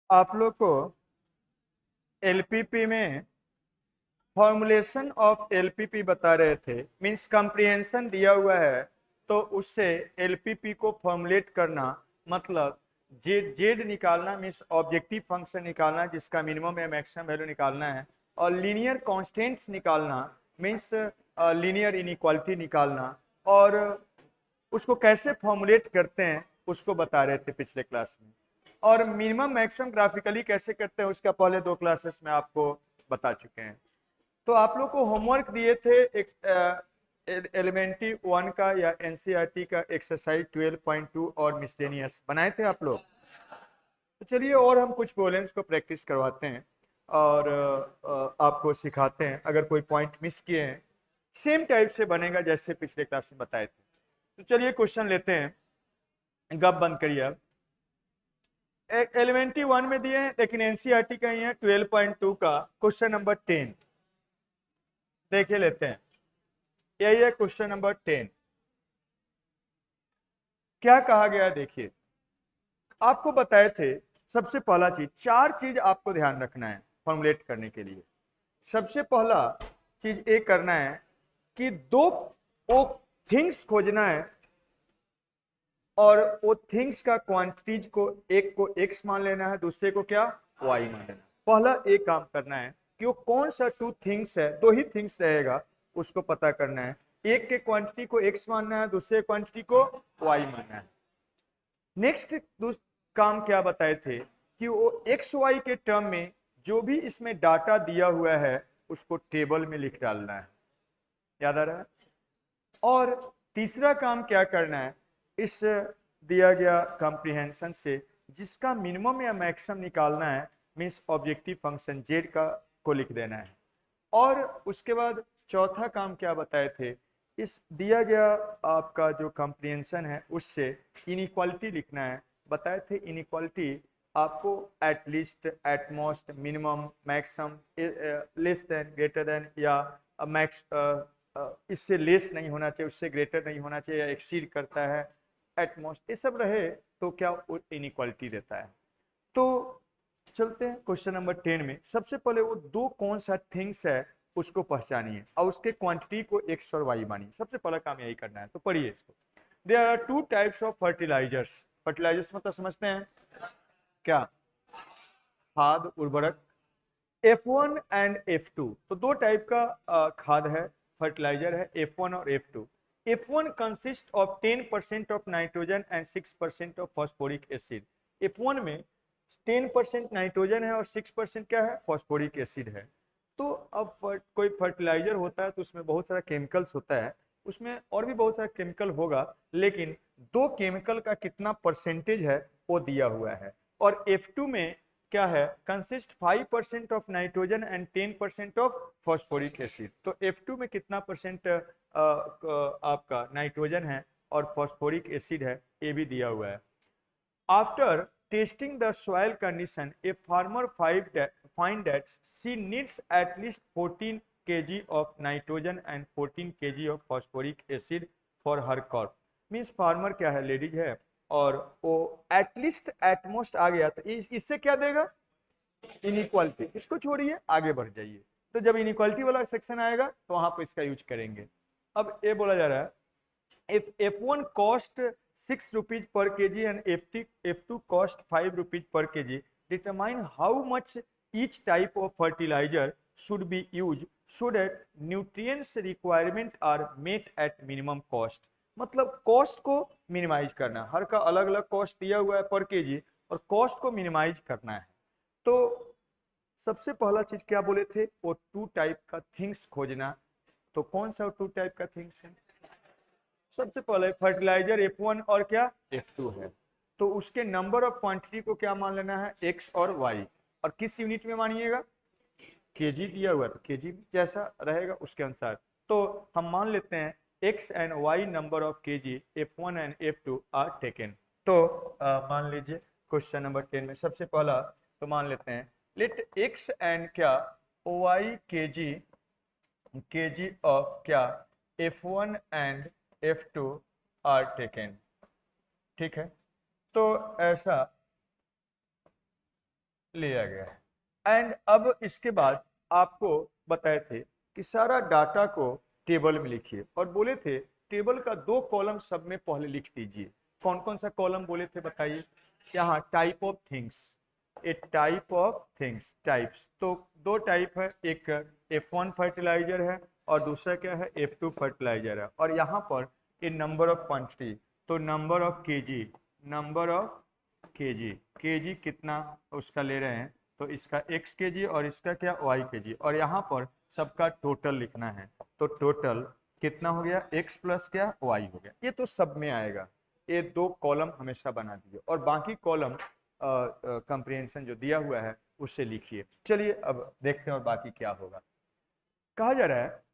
आप लोग को एलपीपी में फॉर्मुलेशन ऑफ एलपीपी बता रहे थे, मींस कंप्रिहेंशन दिया हुआ है, तो उससे एलपीपी को फॉर्मुलेट करना मतलब जेड जेड निकालना, मींस ऑब्जेक्टिव फंक्शन निकालना जिसका मिनिमम या मैक्सिमम वैल्यू निकालना है, और लीनियर कांस्टेंट्स निकालना, मींस लीनियर इनइक्वालिटी निकालना, और उसको कैसे फॉर्मुलेट करते हैं उसको बता रहे थे पिछले क्लास में। और मिनिमम मैक्सिमम ग्राफिकली कैसे करते हैं उसका पहले 2 क्लासेस में आपको बता चुके हैं। तो आप लोग को होमवर्क दिए थे एक एलिमेंट्री 1 का या एनसीईआरटी का एक्सरसाइज 12.2 और मिसलेनियस बनाए थे आप लोग। तो चलिए और हम कुछ प्रॉब्लम्स को प्रैक्टिस करवाते हैं और आपको सिखाते हैं। अगर कोई पॉइंट मिस किए हैं सेम टाइप से बनेगा जैसे पिछले क्लास में बताए थे। तो चलिए क्वेश्चन लेते हैं, गप बंद करिए। अब एलिमेंट्री 1 में दिए हैं लेकिन एनसीईआरटी का ही है 12.2 का क्वेश्चन नंबर 10 देखे लेते हैं। यही है क्वेश्चन नंबर 10। क्या कहा गया देखिए, आपको बताए थे सबसे पहला चीज, 4 चीज आपको ध्यान रखना है फॉर्मुलेट करने के लिए। सबसे पहला चीज ये करना है कि वो थिंग्स खोजना है और वो थिंग्स का क्वांटिटीज को एक को x मान लेना है, दूसरे को क्या y मान लेना है। पहला एक काम करना है कि वो कौन सा 2 थिंग्स है, 2 ही थिंग्स रहेगा उसको पता करना है। एक के क्वांटिटी को x मानना है, दूसरे क्वांटिटी को y मानना है। नेक्स्ट काम क्या बताए थे कि वो एक्स वाई के टर्म में जो भी इसमें डाटा दिया हुआ है उसको टेबल में लिख डालना है। याद आ रहा है? और तीसरा काम क्या करना है, इस दिया गया कॉम्प्रिहेंशन से जिसका मिनिमम या मैक्सिमम निकालना है, मींस ऑब्जेक्टिव फंक्शन जेड का को लिख देना है। और उसके बाद चौथा काम क्या बताए थे, इस दिया गया आपका जो कॉम्प्रिहेंशन है उससे इनइक्वालिटी लिखना है। बताए थे इनइक्वालिटी आपको at least, at most, minimum, maximum, less than, greater than, या मैक्स इससे लेस नहीं होना चाहिए, उससे ग्रेटर नहीं होना चाहिए, या एक्सीड करता है, एटमोस्ट, ये सब रहे तो क्या इनइक्वालिटी देता है। तो चलते हैं क्वेश्चन नंबर 10 में। सबसे पहले वो 2 कौन सा थिंग्स है उसको पहचानिए और उसके क्वांटिटी को x और y मानिए। सबसे पहला काम यही करना है, तो पढ़िए इसको। There are 2 types of fertilizers. Fertilizers मतलब समझते हैं क्या? खाद, उर्वरक। F1 एंड F2, तो 2 टाइप का खाद है, फर्टिलाइजर है, F1 और F2। F1 consist of 10% of nitrogen and 6% of phosphoric acid. F1 में 10% नाइट्रोजन है और 6% क्या है, फॉस्फोरिक एसिड है। तो अब कोई फर्टिलाइजर होता है तो उसमें बहुत सारा केमिकल्स होता है, उसमें और भी बहुत सारा केमिकल होगा, लेकिन 2 केमिकल का कितना परसेंटेज है वो दिया हुआ है। और F2 में क्या है, consist 5% of nitrogen and 10% of phosphoric acid. तो F2 में कितना परसेंट आपका नाइट्रोजन है और फॉस्फोरिक एसिड है ये भी दिया हुआ है। After testing the soil condition, a farmer find that she needs at least 14 kg of nitrogen and 14 kg of phosphoric acid for her crop। Means farmer क्या है, लेडीज है, और वो एटलीस्ट एटमोस्ट आ गया तो इससे क्या देगा, इनइक्वालिटी। इसको छोड़िए, आगे बढ़ जाइए। तो जब इनइक्वालिटी वाला सेक्शन आएगा तो वहां पर इसका यूज करेंगे। अब ये बोला जा रहा है if F1 cost 6 rupees per kg and F2 cost 5 rupees per kg, determine how much each type of fertilizer should be used so that nutrients requirement are met at minimum cost। मतलब cost को minimise करना, हर का अलग अलग cost दिया हुआ है पर केजी और कॉस्ट को मिनिमाइज करना है। तो सबसे पहला चीज क्या बोले थे, वो 2 टाइप का थिंग्स खोजना। तो कौन सा 2 टाइप का थिंग्स है? सबसे पहले फर्टिलाइजर F1 और क्या F2 है, तो उसके नंबर ऑफ क्वांटिटी को क्या मान लेना है, x और y। और किस यूनिट में मानिएगा, केजी दिया हुआ है तो केजी जैसा रहेगा उसके अनुसार। तो हम मान लेते हैं x and y number of KG F1 and F2 are taken. तो मान लीजिए क्वेश्चन नंबर 10 में सबसे पहला तो मान लेते हैं लेट x एंड क्या y केजी ऑफ क्या F1 and F2 are taken. ठीक है, तो ऐसा लिया गया है। एंड अब इसके बाद आपको बताए थे कि सारा डाटा को टेबल में लिखिए, और बोले थे टेबल का 2 कॉलम सब में पहले लिख दीजिए। कौन कौन सा कॉलम बोले थे बताइए। यहाँ type of things, A type of things, types, तो 2 टाइप है, एक F1 फर्टिलाइजर है और दूसरा क्या है, F2 फर्टिलाइजर है। और यहाँ पर ए नंबर ऑफ क्वांटिटी, तो number of KG, number of KG, KG कितना उसका ले रहे हैं, तो इसका x केजी और इसका क्या y केजी, और यहाँ पर सबका टोटल लिखना है। तो टोटल कितना हो गया, x प्लस क्या y हो गया। ये तो सब में आएगा। ये 2 कॉलम हमेशा बना दीजिए और बाकी कॉलम कंप्रिहेंशन जो दिया हुआ है उससे लिखिए। चलिए अब देखते हैं और बाकी क्या होगा। कहा जा रहा है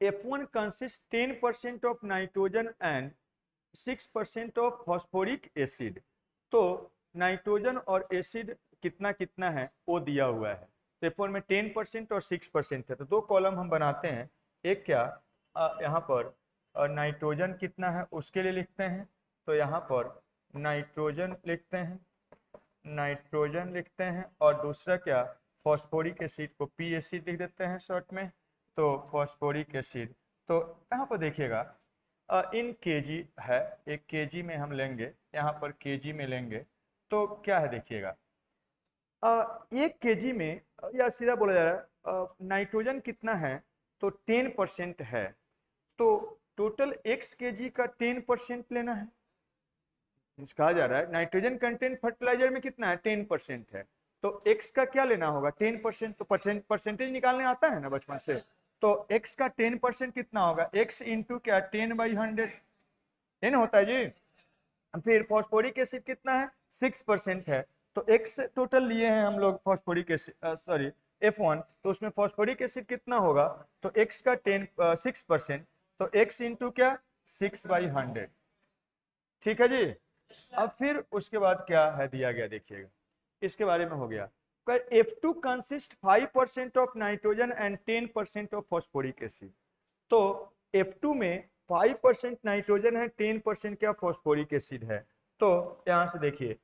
F1 consists 10% of nitrogen and 6% of phosphoric acid। तो नाइट्रोजन और एसिड कितना कितना है वो दिया हुआ है। F1 में 10% और 6% है, तो 2 कॉलम हम बनाते हैं। एक क्या, यहाँ पर नाइट्रोजन कितना है उसके लिए लिखते हैं, तो यहाँ पर नाइट्रोजन लिखते हैं, नाइट्रोजन लिखते हैं, और दूसरा क्या, फॉस्फोरिक एसिड को पी एसिड लिख देते हैं शॉर्ट में, तो फॉस्फोरिक एसिड। तो यहाँ पर देखिएगा इन केजी है, एक केजी में हम लेंगे, यहाँ पर केजी में लेंगे, तो क्या है देखिएगा, एक केजी में या सीधा बोला जा रहा है नाइट्रोजन कितना है, तो 10% है, तो टोटल x केजी का 10% लेना है। कहा जा रहा है नाइट्रोजन कंटेंट फर्टिलाइजर में कितना है, 10% है, तो x का क्या लेना होगा, 10%। तो परसेंटेज निकालने आता है ना बचपन से, तो x का 10% कितना होगा, x इंटू क्या, 10/100 n होता है जी। फिर फॉस्फोरिक एसिड कितना है, 6% है, तो x टोटल लिए हैं हम लोग फॉस्फोरिक एसिड, सॉरी F1, तो उसमें फॉस्फोरिक एसिड कितना होगा, तो x का 6%, तो x इंटू क्या, 6/100। ठीक है जी। अब फिर उसके बाद क्या है दिया गया देखिएगा, इसके बारे में हो गया। F2 consist 5% of nitrogen and 10% of phosphoric acid. तो F2 में 5% नाइट्रोजन है, 10% क्या फॉस्फोरिक एसिड है। तो यहां से देखिए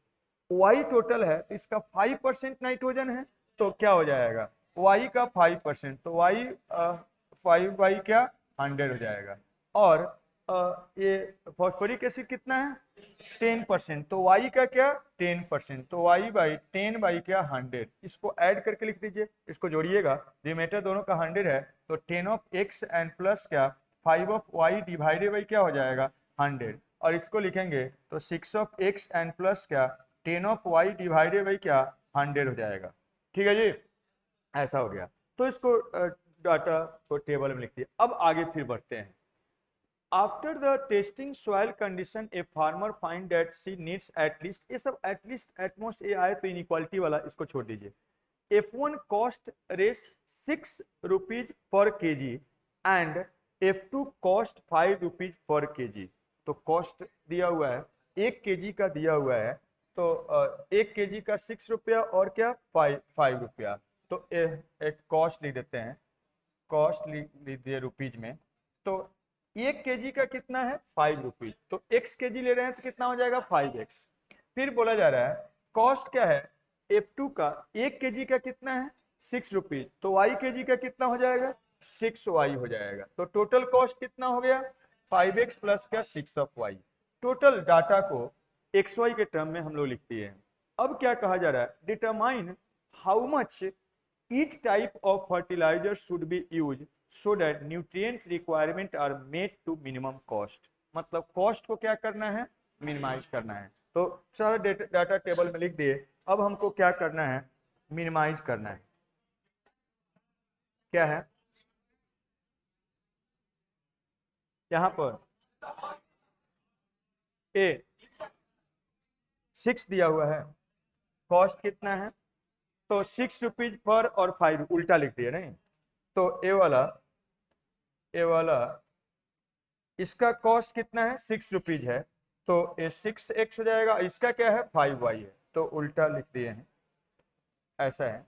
Y टोटल है, तो इसका 5% नाइट्रोजन है, तो क्या हो जाएगा, Y का 5%, तो Y 5 क्या 100 हो जाएगा। और ये फॉस्फोरिक एसिड कितना है, 10%, तो Y का क्या 10%, तो Y बाई 10 बाई क्या 100, इसको ऐड करके लिख दीजिए, इसको जोड़िएगा, डिमेटर दोनों का 100 है, तो 10 ऑफ x एंड प्लस क्या 5 ऑफ y डिवाइडेड बाई क्या हो जाएगा 100, और इसको लिखेंगे तो 6 ऑफ x एंड प्लस क्या 10 ऑफ y डिवाइडेड बाई क्या 100 हो जाएगा। ठीक है जी, ऐसा हो गया। तो इसको डाटा को टेबल में लिख दिए। अब आगे फिर बढ़ते हैं। After the testing soil condition a farmer find that she needs at least, ये सब एटलीस्ट एटमोस्ट ये आए तो इनइक्वालिटी वाला इसको छोड़ दीजिए। F1 cost Rs 6 rupees per KG and F2 cost 5 rupees per KG. तो कॉस्ट दिया हुआ है, 1 केजी का दिया हुआ है, तो 1 केजी का 6 रुपया और क्या 5 रुपया, तो एक कॉस्ट लिख देते हैं, कॉस्ट लिख दिए रुपीज में। तो 1 केजी का कितना है 5 रुपीज, तो x केजी ले रहे हैं तो कितना हो जाएगा 5x। फिर बोला जा रहा है कॉस्ट क्या है F2 का, 1 केजी का कितना है 6 रुपीज, तो y केजी का कितना हो जाएगा 6y हो जाएगा। तो टोटल कॉस्ट कितना हो गया 5x प्लस क्या 6 ऑफ y। टोटल डाटा को xy के टर्म में हम लोग लिख दिए हैं। अब क्या कहा जा रहा है, determine how much each type of fertilizer should be used so that nutrient requirement are made to minimum cost। मतलब कॉस्ट को क्या करना है, मिनिमाइज करना है। तो सारा डाटा टेबल में लिख दिए। अब हमको क्या करना है, मिनिमाइज करना है। क्या है यहाँ पर ए 6 दिया हुआ है, कॉस्ट कितना है, तो 6 रुपीज पर और 5 उल्टा लिख दिए नहीं, तो ए वाला इसका कॉस्ट कितना है 6 रुपीज है, तो ये 6x हो जाएगा, इसका क्या है 5y है, तो उल्टा लिख दिए हैं, ऐसा है,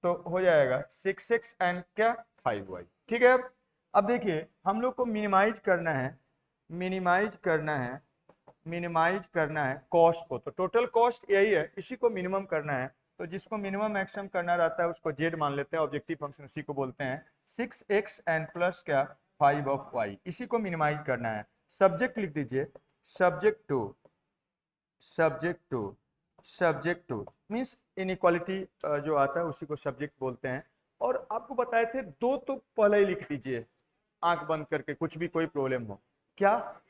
तो हो जाएगा 6x एंड क्या 5y। ठीक है। अब देखिए हम लोग को मिनिमाइज करना है, मिनिमाइज करना है, मिनिमाइज करना है कॉस्ट को, तो टोटल कॉस्ट यही है, इसी को मिनिमम करना है। तो जिसको मिनिमम मैक्सिमम करना रहता है उसको जेड मान लेते हैं, ऑब्जेक्टिव फंक्शन उसी को बोलते हैं। 6x एंड प्लस क्या 5 ऑफ y, इसी को मिनिमाइज करना है। सब्जेक्ट लिख दीजिए, subject to subject to subject to means inequality जो आता है उसी को सब्जेक्ट बोलते हैं। और आपको बताए थे दो, तो पहले ही लिख दीजिए आंख बंद करके, कुछ भी कोई प्रॉब्लम हो। क्या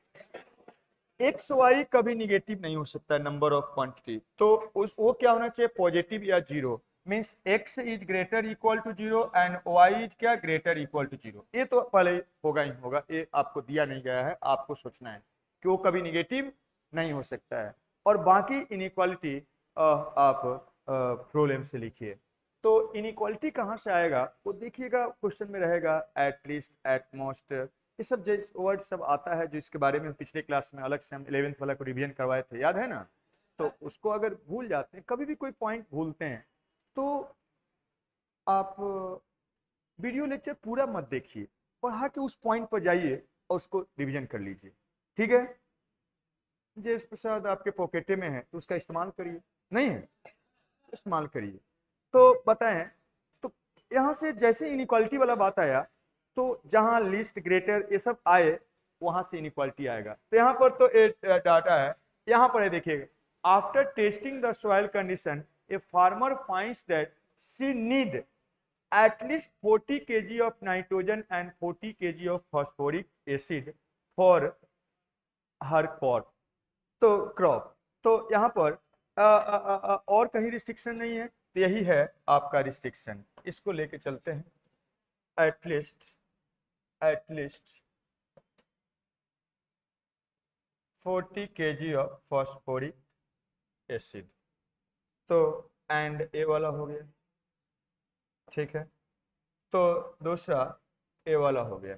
एक्स वाई कभी निगेटिव नहीं हो सकता है नंबर ऑफ क्वांटिटी, तो उस वो क्या होना चाहिए पॉजिटिव या zero, means x is greater equal to zero and y is क्या ग्रेटर इक्वल टू जीरो। ये तो पहले होगा ही होगा, ये आपको दिया नहीं गया है, आपको सोचना है कि वो कभी निगेटिव नहीं हो सकता है। और बाकी इनइक्वालिटी आप प्रॉब्लम से लिखिए। तो इनइक्वालिटी कहाँ से आएगा वो देखिएगा, क्वेश्चन में रहेगा एट लीस्ट, एट मोस्ट, ये सब जैसे वर्ड सब आता है, जो इसके बारे में पिछले क्लास में अलग से हम 11th वाला को रिवीजन करवाए थे, याद है ना। तो उसको अगर भूल जाते हैं, कभी भी कोई पॉइंट भूलते हैं, तो आप वीडियो लेक्चर पूरा मत देखिए, पढ़ा के उस पॉइंट पर जाइए और उसको रिवीजन कर लीजिए, ठीक है। जयेश प्रसाद आपके पॉकेटे में है तो उसका इस्तेमाल करिए, नहीं है इस्तेमाल करिए। तो बताएं, तो यहाँ से जैसे इनइक्वालिटी वाला बात आया, तो जहां लिस्ट ग्रेटर ये सब आए वहां से इनइक्वालिटी आएगा। तो यहाँ पर तो डाटा है, यहाँ पर है देखिएगा, after testing the soil condition a farmer finds that she need at least 40 kg of nitrogen and 40 kg of phosphoric acid for her crop। तो क्रॉप, तो यहाँ पर और कहीं रिस्ट्रिक्शन नहीं है, तो यही है आपका रिस्ट्रिक्शन, इसको लेके चलते हैं। At least 40 kg of phosphoric acid, तो एंड ए वाला हो गया, ठीक है। तो दूसरा ए वाला हो गया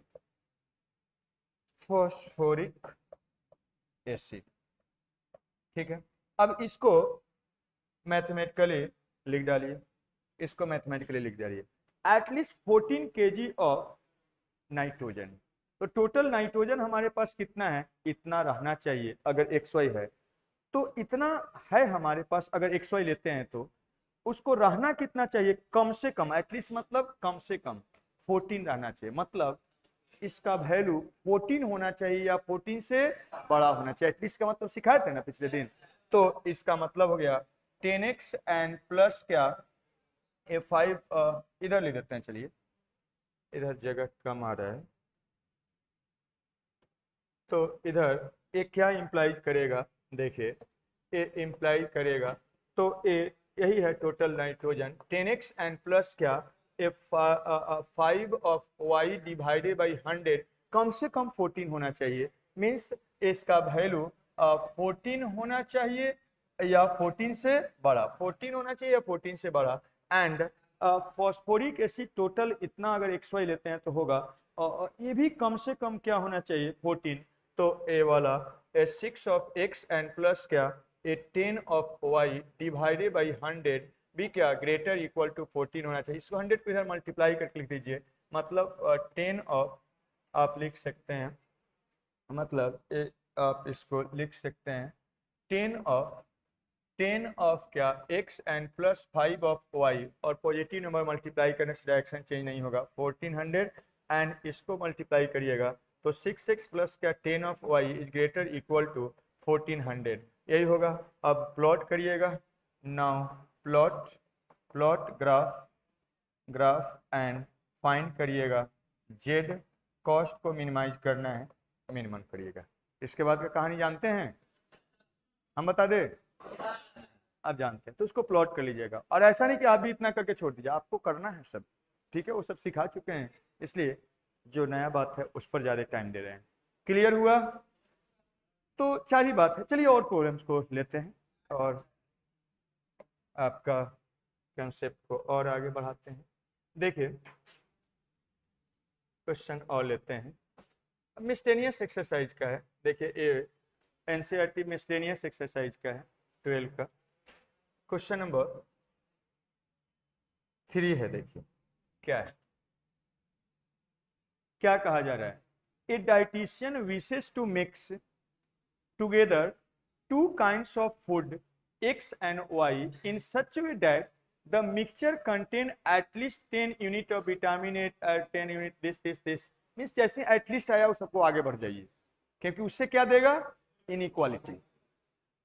फॉस्फोरिक एसिड, ठीक है। अब इसको मैथमेटिकली लिख डालिए, इसको मैथमेटिकली लिख डालिए, एटलीस्ट 14 kg ऑफ नाइट्रोजन। तो टोटल नाइट्रोजन हमारे पास कितना है, इतना रहना चाहिए अगर XY है, तो इतना है हमारे पास, अगर XY लेते हैं तो उसको रहना कितना चाहिए, कम से कम, एटलीस्ट मतलब कम से कम 14 रहना चाहिए, मतलब इसका वैल्यू 14 होना चाहिए या 14 से बड़ा होना चाहिए। एटलीस्ट का मतलब सिखाए थे ना पिछले दिन, तो इसका मतलब हो गया 10x एंड प्लस क्या A5, इधर लिख देते हैं, चलिए इधर जगह कम आ रहा है, तो इधर ए क्या इंप्लाइज करेगा, देखिए ए इंप्लाई करेगा, तो ए यही है total nitrogen 10x and plus क्या F5 of y divided by 100, कम से कम 14 होना चाहिए, मीन्स इसका वैल्यू 14 होना चाहिए या 14 से बड़ा, 14 होना चाहिए या 14 से बड़ा। एंड फॉस्फोरिक एसिड टोटल इतना अगर XY लेते हैं तो होगा, ये भी कम से कम क्या होना चाहिए 14, तो ए वाला 6 ऑफ x एंड प्लस क्या 10 ऑफ y डिवाइडेड बाई 100 भी क्या ग्रेटर इक्वल टू 14 होना चाहिए। इसको 100 को इधर मल्टीप्लाई करके लिख दीजिए, मतलब 10 ऑफ, आप लिख सकते हैं, मतलब आप इसको लिख सकते हैं 10 ऑफ क्या x and plus 5 of y, और पॉजिटिव नंबर मल्टीप्लाई करने से डायरेक्शन चेंज नहीं होगा, 1400 एंड इसको मल्टीप्लाई करिएगा तो 6x प्लस क्या 10 of y is greater equal to 1400, यही होगा। अब प्लॉट करिएगा, now plot graph and find करिएगा z, कॉस्ट को मिनिमाइज करना है, मिनिमम करिएगा। इसके बाद का कहानी जानते हैं, हम बता दें, आप जानते हैं, तो उसको प्लॉट कर लीजिएगा। और ऐसा नहीं कि आप भी इतना करके छोड़ दीजिए, आपको करना है सब, ठीक है, वो सब सिखा चुके हैं, इसलिए जो नया बात है उस पर ज्यादा टाइम दे रहे हैं। क्लियर हुआ, तो 4 ही बात है। चलिए और प्रॉब्लम्स को लेते हैं और आपका कंसेप्ट को और आगे बढ़ाते हैं। देखिए क्वेश्चन और लेते हैं, मिसलेनियस एक्सरसाइज का है, देखिए ये एनसीईआरटी मिसलेनियस एक्सरसाइज का है 12 का, क्वेश्चन नंबर 3 है। देखिए क्या है, क्या कहा जा रहा है, a dietitian wishes to mix together 2 kinds of food x and y in such a way that the mixture contain at least 10 unit of vitamin A, 10 unit this means जैसे एटलीस्ट आया उस सबको आगे बढ़ जाइए, क्योंकि उससे क्या देगा, इनइक्वालिटी।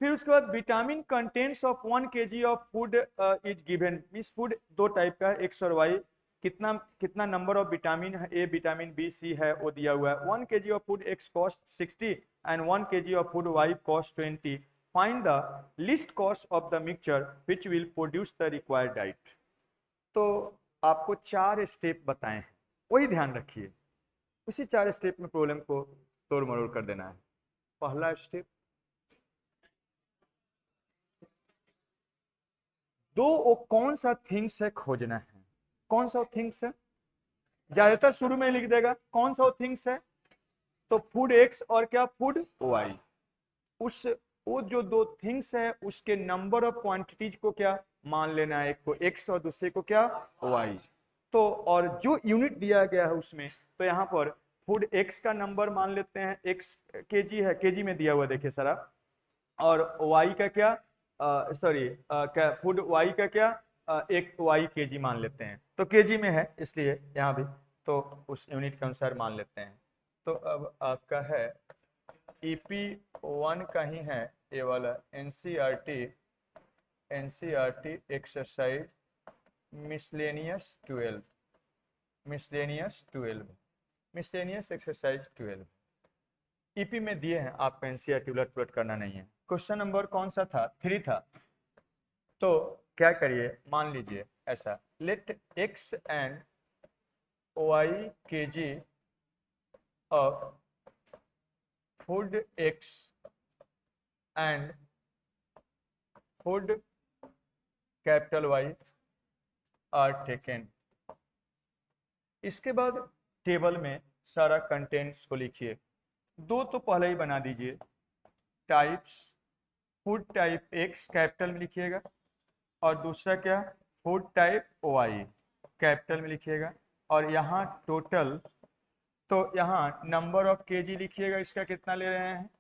फिर उसके बाद vitamin contents of 1 kg of food is given, means food दो टाइप का है, एक्स और वाई, कितना कितना number of vitamin A, vitamin B, C है वो दिया हुआ है। 1 kg of food X cost 60 and 1 kg of food Y cost 20। Find the list cost of the mixture which will produce the required diet. तो आपको 4 step बताए हैं, वही ध्यान रखिए, उसी 4 स्टेप में प्रॉब्लम को तोड़ मरोड़ कर देना है। पहला स्टेप, वो कौन सा थिंग्स है खोजना है। कौन सा थिंग्स है, ज्यादातर शुरू में लिख देगा कौन सा थिंग्स है, तो फूड एक्स और क्या फूड वाई। उस वो जो दो थिंग्स है उसके नंबर ऑफ क्वांटिटीज को क्या मान लेना है, एक को एक्स और दूसरे को क्या वाई। तो और जो यूनिट दिया गया है उसमें, तो यहाँ पर फूड एक्स का नंबर मान लेते हैं, एक्स केजी है, केजी में दिया हुआ देखिए सारा, और वाई का क्या सॉरी क्या फूड वाई का क्या एक वाई केजी मान लेते हैं, तो केजी में है इसलिए यहाँ भी तो उस यूनिट के अनुसार मान लेते हैं। तो अब आपका है ईपी 1 का ही है ये वाला NCERT exercise miscellaneous 12 miscellaneous exercise 12 EP में दिए हैं, आपको एनसीईआरटी उलट पुलट करना नहीं है। क्वेश्चन नंबर कौन सा था, 3 था। तो क्या करिए, मान लीजिए ऐसा, let X and Y KG of food X and food capital Y are taken. इसके बाद टेबल में सारा कंटेंट्स को लिखिए। दो तो पहले ही बना दीजिए, types, food type x capital में लिखिएगा, और दूसरा क्या फूड टाइप वाई कैपिटल में लिखिएगा, और यहाँ टोटल, तो यहाँ नंबर ऑफ केजी लिखिएगा, इसका कितना ले रहे हैं,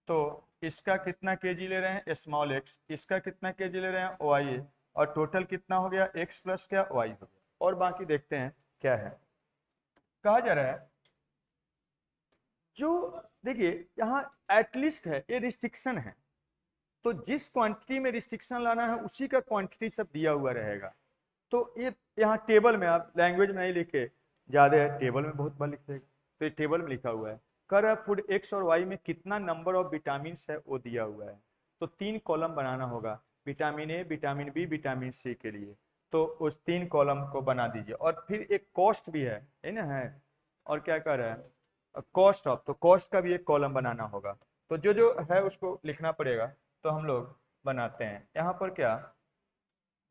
तो इसका कितना केजी ले रहे हैं स्मॉल एक्स, इसका कितना केजी ले रहे हैं वाई, और टोटल कितना हो गया एक्स प्लस क्या वाई हो गया। और बाकी देखते हैं क्या है। कहा जा रहा है जो देखिए यहाँ एटलीस्ट है, ये रिस्ट्रिक्शन है, तो जिस क्वांटिटी में रिस्ट्रिक्शन लाना है उसी का क्वांटिटी सब दिया हुआ रहेगा। तो ये यहाँ टेबल में आप लैंग्वेज में नहीं लिखे, ज्यादा है टेबल में बहुत बार लिखते हैं, तो ये टेबल में लिखा हुआ है। कर रहा फूड एक्स और वाई में कितना नंबर ऑफ विटामिन है वो दिया हुआ है, तो 3 कॉलम बनाना होगा, vitamin A, vitamin B, vitamin C के लिए। तो उस 3 कॉलम को बना दीजिए, और फिर एक कॉस्ट भी है ना, है, और क्या कर रहा है कॉस्ट ऑफ, तो कॉस्ट का भी एक कॉलम बनाना होगा। तो जो जो है उसको लिखना पड़ेगा, तो हम लोग बनाते हैं। यहाँ पर क्या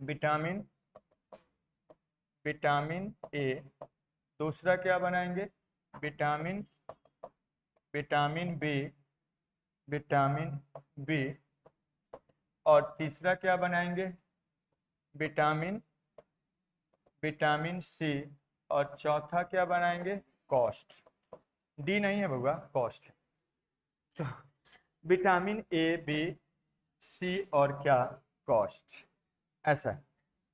विटामिन विटामिन ए, दूसरा क्या बनाएंगे vitamin vitamin B, vitamin B, और तीसरा क्या बनाएंगे विटामिन विटामिन सी, और चौथा क्या बनाएंगे कॉस्ट, डी नहीं है बउआ कॉस्ट है। तो विटामिन ए बी सी और क्या कॉस्ट, ऐसा है।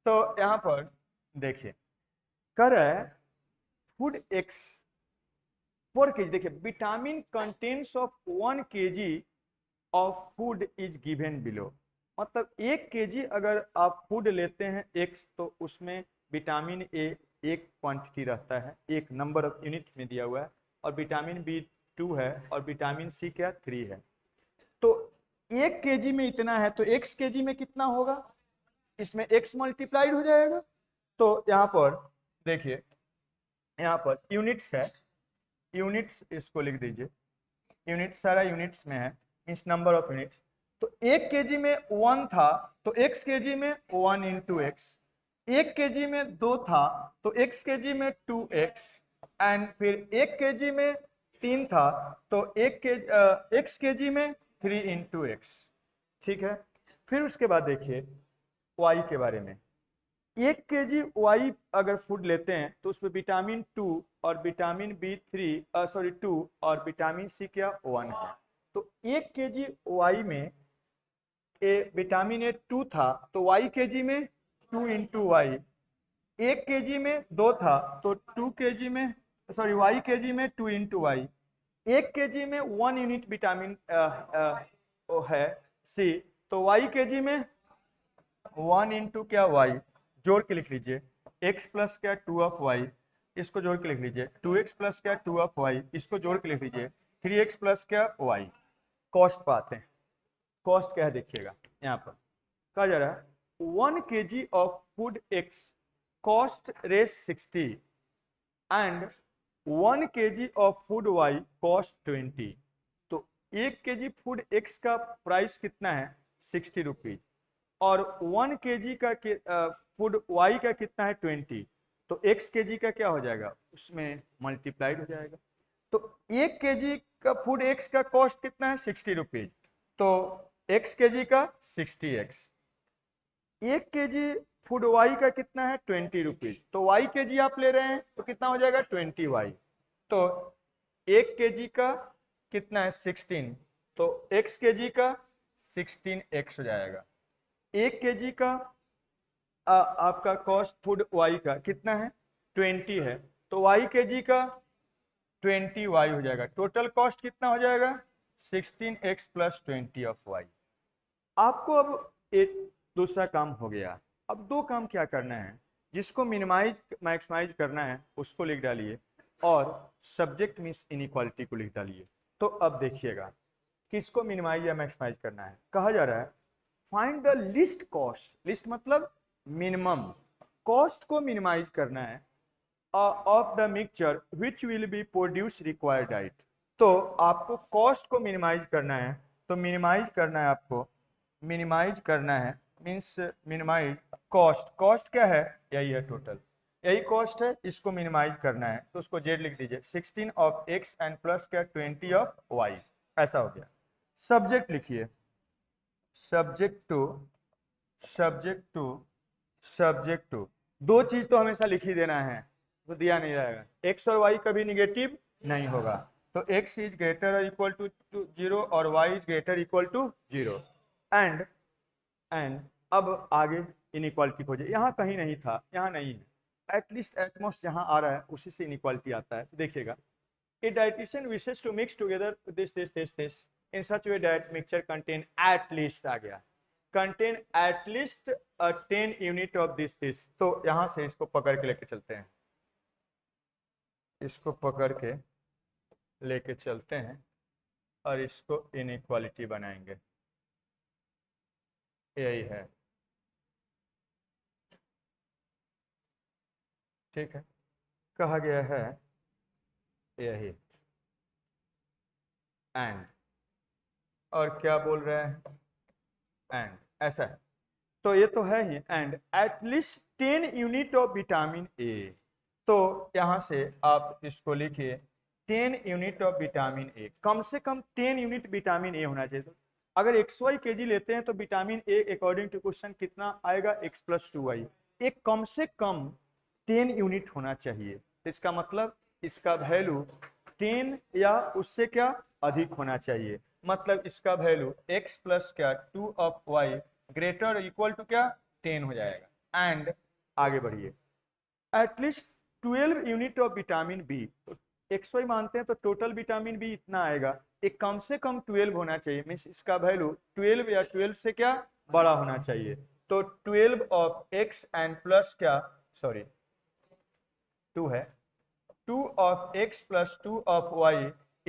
तो यहाँ पर देखिए कर है फूड एक्स पर केजी, देखिए vitamin contents of 1 kg of food is given below, मतलब 1 kg अगर आप फूड लेते हैं एक्स, तो उसमें विटामिन ए एक क्वांटिटी रहता है, एक नंबर ऑफ यूनिट में दिया हुआ है, और विटामिन बी 2 है, और विटामिन सी क्या 3 है। तो 1 kg में इतना है, तो x kg में कितना होगा, इसमें x मल्टीप्लाइड हो जाएगा। तो यहाँ पर देखिए, यहाँ पर यूनिट्स है, यूनिट्स इसको लिख दीजिए, यूनिट्स सारा यूनिट्स में है, मीन्स नंबर ऑफ यूनिट्स। तो 1 kg में 1 था, तो x kg में 1 इंटू एक्स, 1 kg में 2 था, तो x kg में 2x, एंड फिर 1 kg में 3 था, तो x kg में 3 इंटू एक्स। ठीक है, फिर उसके बाद देखिए y के बारे में, 1 kg वाई अगर फूड लेते हैं तो उसमें विटामिन 2 और विटामिन B3 सॉरी 2 और विटामिन सी क्या 1 है। तो 1 kg वाई में विटामिन ए 2 था, तो वाई केजी में 2 इंटू वाई, 1 kg में 2 था तो 2 kg में, सॉरी वाई kg में 2 इंटू वाई, 1 kg में 1 यूनिट विटामिन है सी, तो वाई kg में 1 इंटू क्या वाई, जोड़ के लिख लीजिए, x प्लस क्या 2 ऑफ वाई, इसको जोड़ के लिख लीजिए, 2x प्लस क्या 2 ऑफ वाई, इसको जोड़ के लिख लीजिए, 3x प्लस क्या वाई। कॉस्ट पाते हैं, कॉस्ट क्या है देखिएगा, यहाँ पर कहा जा रहा है 1 kg of food x cost Rs 60 and 1 kg of food y cost 20। तो 1 kg फूड x का प्राइस कितना है 60 रुपीज, और 1 kg का फूड y का कितना है 20, तो x kg का क्या हो जाएगा, उसमें मल्टीप्लाइड हो जाएगा। तो 1 kg का फूड x का कॉस्ट कितना है 60 रुपीज, तो x kg का 60x, 1 kg फूड y का कितना है 20 रुपीज, तो y kg आप ले रहे हैं तो कितना हो जाएगा 20y, तो 1 kg का कितना है 16, तो x kg का 16x हो जाएगा। 1 kg का आपका कॉस्ट फूड y का कितना है 20 है, तो y kg का 20y हो जाएगा। टोटल कॉस्ट कितना हो जाएगा 16x प्लस 20 ऑफ y। आपको अब एक दूसरा काम हो गया, अब दो काम क्या करना है, जिसको मिनिमाइज मैक्सिमाइज करना है उसको लिख डालिए, और सब्जेक्ट मींस इनइक्वालिटी को लिख डालिए। तो अब देखिएगा किसको मिनिमाइज या मैक्सिमाइज करना है, कहा जा रहा है find the list cost, list मतलब मिनिमम, कॉस्ट को मिनिमाइज करना है of the mixture which will be produce required diet. तो आपको कॉस्ट को मिनिमाइज करना है, तो मिनिमाइज करना है, आपको मिनिमाइज करना है मीन्स मिनिमाइज कॉस्ट, कॉस्ट क्या है यही है टोटल, यही कॉस्ट है, इसको मिनिमाइज करना है, तो उसको जेड लिख दीजिए, 16 ऑफ x एंड प्लस क्या 20 ऑफ y, ऐसा हो गया। सब्जेक्ट लिखिए, subject to subject to subject to, दो चीज तो हमेशा लिख ही देना है, तो दिया नहीं रहेगा, x और y कभी निगेटिव नहीं होगा, तो x इज ग्रेटर और इक्वल टू 0 और y is greater equal to 0, and अब आगे इनइक्वालिटी खोजिए, यहाँ कहीं नहीं था, यहाँ नहीं है, एटलीस्ट एटमोस्ट जहाँ आ रहा है उसी से इनइक्वालिटी आता है। तो देखिएगा a dietitian wishes to mix together this in such way that mixture contain at least, आ गया contain at least 10 unit of this, तो यहाँ से इसको पकड़ के लेके चलते हैं, इसको पकड़ के लेके चलते हैं और इसको इनइक्वालिटी बनाएंगे, यही है, ठीक है, कहा गया है यही, एंड, और क्या बोल रहे हैं एंड, ऐसा है, तो ये तो है ही, and at least 10 unit of vitamin A, तो यहां से आप इसको लिखिए 10 यूनिट ऑफ विटामिन ए, कम से कम 10 यूनिट विटामिन ए होना चाहिए। तो अगर XY kg लेते हैं तो vitamin A according to question कितना आएगा x प्लस 2y, एक कम से कम 10 यूनिट होना चाहिए, तो इसका मतलब इसका वैल्यू 10 या उससे क्या अधिक होना चाहिए, मतलब इसका वैल्यू x प्लस क्या 2 of y greater equal to क्या 10 हो जाएगा। एंड आगे बढ़िए, at least 12 unit of vitamin B, तो XY मानते हैं तो टोटल विटामिन बी इतना आएगा, एक कम से कम 12 होना चाहिए, मीन्स इसका वैल्यू 12 या 12 से क्या बड़ा होना चाहिए, तो 12 ऑफ x एंड प्लस क्या सॉरी 2 है, 2 of x plus 2 of y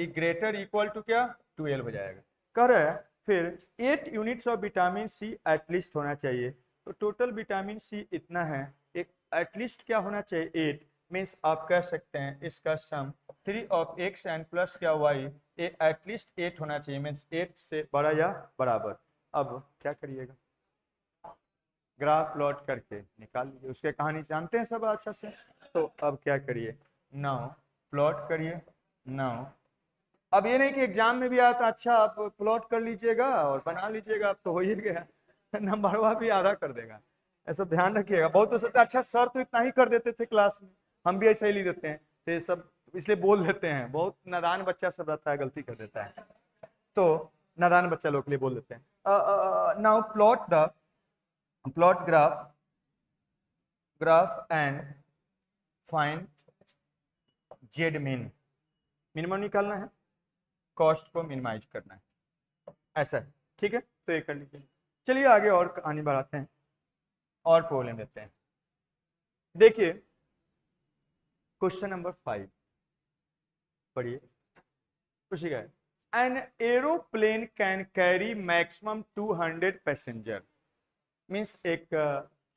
greater equal to क्या 12 हो जाएगा। कह रहा है फिर 8 units of vitamin C at least होना चाहिए, तो टोटल विटामिन सी इतना है, एक एटलीस्ट क्या होना चाहिए 8, मीन्स आप कह सकते हैं इसका सम 3 ऑफ x एंड प्लस क्या y एटलीस्ट 8 होना चाहिए, मीन्स 8 से बड़ा या बराबर। अब क्या करिएगा, ग्राफ प्लॉट करके निकाल लीजिए, उसके कहानी जानते हैं सब अच्छा से, तो अब क्या करिए नाउ प्लॉट करिए, नाउ अब ये नहीं कि एग्जाम में भी आया तो अच्छा आप प्लॉट कर लीजिएगा और बना लीजिएगा, अब तो हो ही गया, नंबरवा भी आधा कर देगा, ऐसा ध्यान रखिएगा। बहुत हो सकता है अच्छा सर तो इतना ही कर देते थे क्लास में, हम भी ऐसा ही लिख देते हैं, तो ये सब इसलिए बोल देते हैं, बहुत नादान बच्चा सब रहता है गलती कर देता है, तो नादान बच्चा लोग के लिए बोल देते हैं। Now plot graph graph and find Z मिन, मिनिमम निकालना है, कॉस्ट को मिनिमाइज करना है, ऐसा है। ठीक है, तो ये कर लीजिए। चलिए आगे और कहानी बढ़ाते हैं और प्रॉब्लम देते हैं। देखिए क्वेश्चन नंबर 5 पढ़िए। पूछिएगा, an aeroplane can carry maximum 200 passenger. Means एक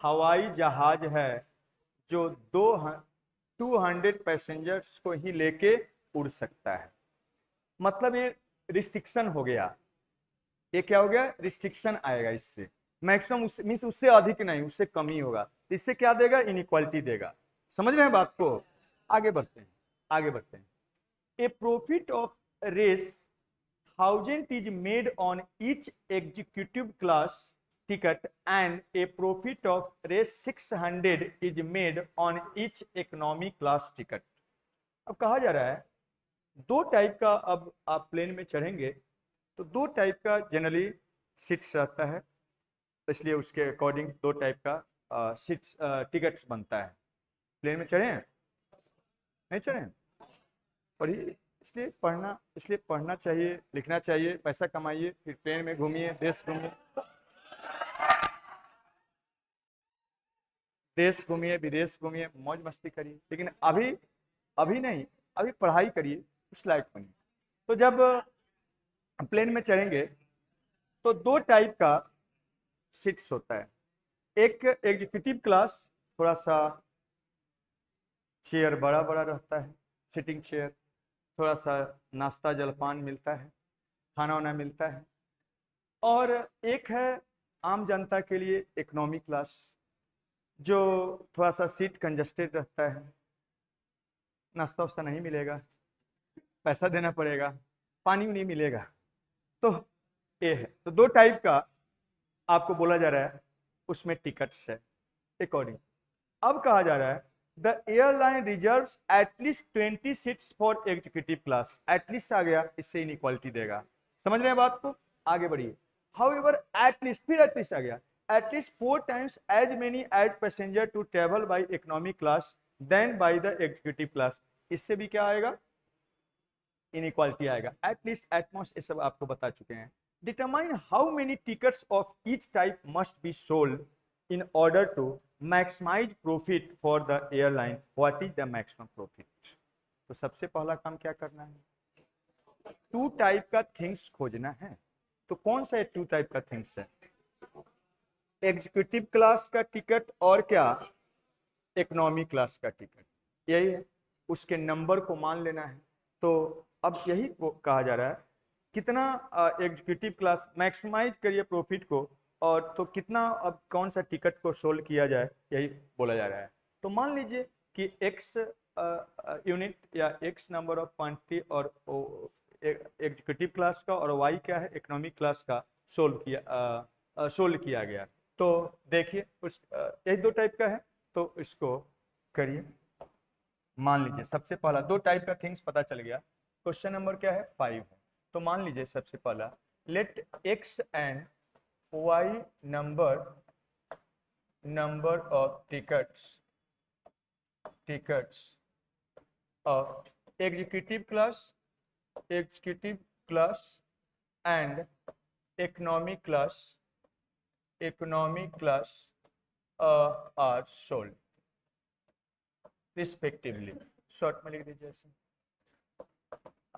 हवाई जहाज है जो 200 पैसेंजर्स को ही लेके उड़ सकता है। मतलब ये रिस्ट्रिक्शन हो गया, ये क्या हो गया, रिस्ट्रिक्शन आएगा इससे। मैक्सिमम मीन्स उससे अधिक नहीं, उससे कम ही होगा। इससे क्या देगा, इनइक्वालिटी देगा। समझ रहे हैं बात को? आगे बढ़ते हैं, आगे बढ़ते हैं। A profit of Rs 1000 is made on each executive class ticket and a profit of race 600 is made on each economy class ticket। अब कहा जा रहा है दो टाइप का, अब आप प्लेन में चढ़ेंगे तो दो टाइप का जनरली सीट्स रहता है, इसलिए उसके अकॉर्डिंग दो टाइप का सीट्स टिकट्स बनता है। प्लेन में चढ़े हैं, नहीं चढ़े हैं? पढ़िए, इसलिए पढ़ना चाहिए, लिखना चाहिए, पैसा कमाइए, फिर प्लेन में घूमिए, देश घूमिए विदेश घूमिए, मौज मस्ती करिए। लेकिन अभी अभी नहीं, अभी पढ़ाई करिए, उस लायक बनिए। तो जब प्लेन में चढ़ेंगे तो दो टाइप का सीट्स होता है। एक एग्जीक्यूटिव क्लास, थोड़ा सा चेयर बड़ा बड़ा रहता है, सिटिंग चेयर, थोड़ा सा नाश्ता जलपान मिलता है, खाना वाना मिलता है। और एक है आम जनता के लिए इकोनॉमी क्लास, जो थोड़ा सा सीट कंजस्टेड रहता है, नाश्ता वास्ता नहीं मिलेगा, पैसा देना पड़ेगा, पानी नहीं मिलेगा। तो ये है, तो दो टाइप का आपको बोला जा रहा है, उसमें टिकट्स है अकॉर्डिंग। अब कहा जा रहा है the airline reserves at least 20 seats for executive class. At least आ गया, इससे इनइक्वालिटी देगा। समझ रहे हैं बात को? आगे बढ़िए। हाउएवर एटलीस्ट, फिर एटलीस्ट आ गया, at least 4 times as many as passenger to travel by economy class than by the executive class। इससे भी क्या आएगा, इनइक्वालिटी आएगा। एटलीस्ट, एटमोस्ट, ये सब आपको बता चुके हैं। Determine how many tickets of each type must be sold in order to maximize profit for the airline। what is the maximum profit? तो सबसे पहला काम क्या करना है, टू टाइप का थिंग्स खोजना है। तो कौन सा टू टाइप का थिंग्स है, एग्जीक्यूटिव क्लास का टिकट और क्या, इकोनॉमी क्लास का टिकट, यही है। उसके नंबर को मान लेना है। तो अब यही कहा जा रहा है, कितना एग्जीक्यूटिव क्लास मैक्सिमाइज करिए प्रॉफिट को, और तो कितना अब कौन सा टिकट को सोल्व किया जाए, यही बोला जा रहा है। तो मान लीजिए कि x यूनिट या x नंबर ऑफ क्वांटिटी और एग्जीक्यूटिव क्लास का, और y क्या है, इकोनॉमिक क्लास का सोल्व किया गया। तो देखिए उस यही दो टाइप का है, तो इसको करिए। मान लीजिए सबसे पहला दो टाइप का थिंग्स पता चल गया। क्वेश्चन नंबर क्या है, 5 है। तो मान लीजिए सबसे पहला, let x and y number of tickets of executive class and economy class are sold respectively। Short में लिख दीजिए ऐसे।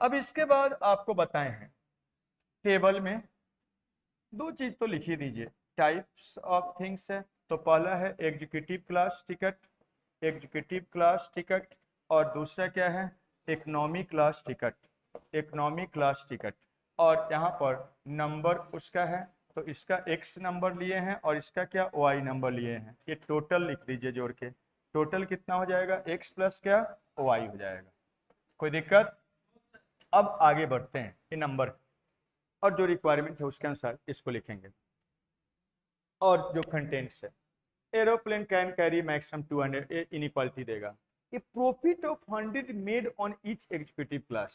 अब इसके बाद आपको बताए हैं टेबल में दो चीज तो लिख ही दीजिए, टाइप्स ऑफ थिंग्स है। तो पहला है एग्जीक्यूटिव क्लास टिकट, और दूसरा क्या है, इकोनॉमी क्लास टिकट। और यहाँ पर नंबर उसका है, तो इसका x नंबर लिए हैं और इसका क्या, y नंबर लिए हैं। ये टोटल लिख दीजिए जोड़ के। टोटल कितना हो जाएगा, x प्लस क्या, y हो जाएगा। कोई दिक्कत? अब आगे बढ़ते हैं, ये नंबर और जो रिक्वायरमेंट है उसके अनुसार इसको लिखेंगे। और जो कंटेंट्स है, एरोप्लेन कैन कैरी मैक्सिमम 200, ये इनइक्वालिटी देगा। ये profit of 100 made on each executive class,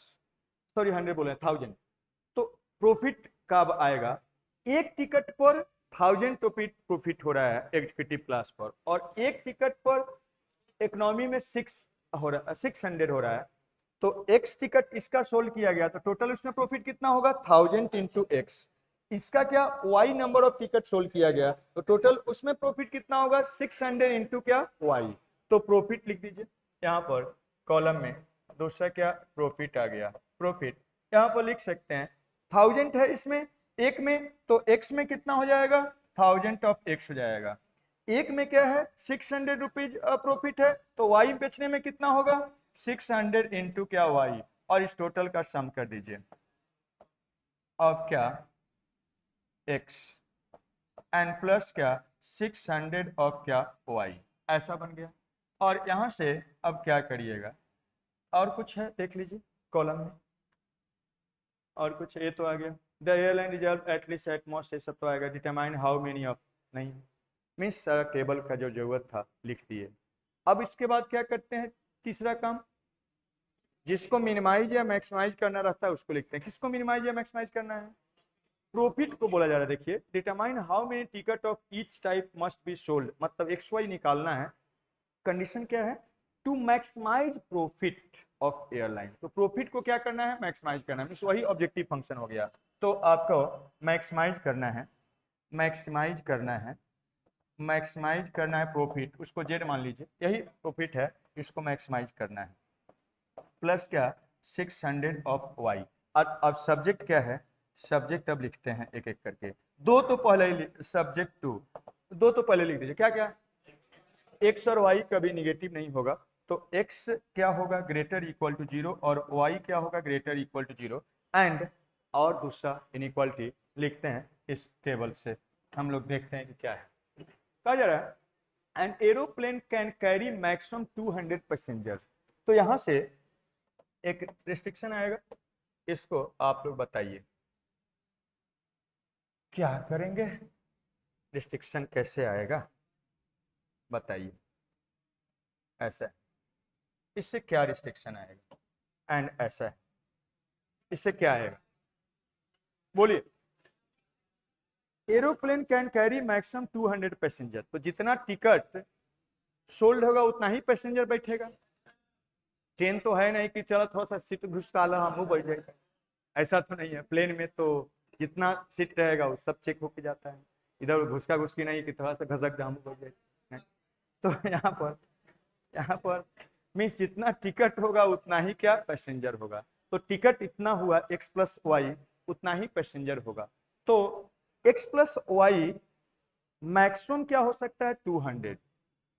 sorry 100 बोले 1000। तो प्रॉफिट कब आएगा, एक टिकट पर 1000 प्रॉफिट हो रहा है एग्जीक्यूटिव क्लास पर, और एक टिकट पर इकोनॉमी में 600 हो रहा है, तो एक्स टिकट इसका सोल्व किया गया तो टोटल उसमें प्रॉफिट कितना होगा 1000 इंटू एक्स। इसका क्या Y number of ticket solve किया गया तो टोटल उसमें प्रॉफिट कितना होगा 600 इंटू क्या वाई। तो प्रॉफिट लिख दीजिए यहाँ पर कॉलम में, दूसरा क्या प्रॉफिट आ गया, प्रॉफिट यहाँ पर लिख सकते हैं 1000 है इसमें, एक में तो एक्स में कितना हो जाएगा 1000 ऑफ एक्स हो जाएगा, एक में क्या है 600 रुपीज प्रॉफिट है तो वाई बेचने में कितना होगा 600 इंटू क्या वाई, और इस टोटल का सम कर दीजिए ऑफ क्या एक्स एंड प्लस क्या 600 ऑफ क्या वाई, ऐसा बन गया। और यहां से अब क्या करिएगा, और कुछ है देख लीजिए कॉलम में, और कुछ ये तो आ गया the airline reserve at least at most, ये सब तो आएगा, डिटरमाइन हाउ मेनी ऑफ, नहीं मीन्स सारा टेबल का जो जरूरत था लिख दिए। अब इसके बाद क्या करते हैं, तीसरा काम, जिसको मिनिमाइज या मैक्सिमाइज करना रहता है उसको लिखते हैं। किसको मिनिमाइज या मैक्सिमाइज करना है, प्रॉफिट को बोला जा रहा है। देखिए determine how many ticket of each type must be sold, मतलब एक्स वाई निकालना है, कंडीशन क्या है to maximise profit of airline, तो प्रॉफिट को क्या करना है मैक्सिमाइज करना है, वही ऑब्जेक्टिव फंक्शन हो गया। तो आपको मैक्सिमाइज करना है, मैक्सिमाइज करना है, मैक्सिमाइज करना है प्रॉफिट, उसको जेड मान लीजिए, यही प्रॉफिट है, इसको मैक्सिमाइज करना है, प्लस क्या 600 ऑफ वाई। अब सब्जेक्ट क्या है, सब्जेक्ट अब लिखते हैं एक एक करके, दो तो पहले ही सब्जेक्ट टू, दो तो पहले लिख दीजिए, क्या क्या एक्स और वाई कभी निगेटिव नहीं होगा, तो एक्स क्या होगा ग्रेटर इक्वल टू 0 और वाई क्या होगा ग्रेटर इक्वल टू 0, एंड और दूसरा इनइक्वालिटी लिखते हैं इस टेबल से, हम लोग देखते हैं कि क्या है, कहा जा रहा है an aeroplane can carry maximum 200 passenger. तो यहां से एक रिस्ट्रिक्शन आएगा, इसको आप लोग बताइए क्या करेंगे, रिस्ट्रिक्शन कैसे आएगा बताइए, ऐसा है, इससे क्या रिस्ट्रिक्शन आएगा, एंड ऐसा है, इससे क्या आएगा बोलिए, aeroplane can carry maximum 200 passenger, तो जितना टिकट सोल्ड होगा उतना ही पैसेंजर बैठेगा, ट्रेन तो है नहीं कि चलो थोड़ा सा सीट घुसका लो हम बैठ जाएगा, ऐसा तो नहीं है, प्लेन में तो जितना सीट रहेगा वो सब चेक होके जाता है, इधर घुसका घुसकी नहीं कि थोड़ा सा घसक जाम हो जाए। तो यहाँ पर मीन्स जितना टिकट होगा उतना ही क्या पैसेंजर होगा, तो टिकट इतना हुआ एक्स प्लस वाई, उतना ही पैसेंजर होगा, तो एक्स प्लस वाई मैक्सिमम क्या हो सकता है 200,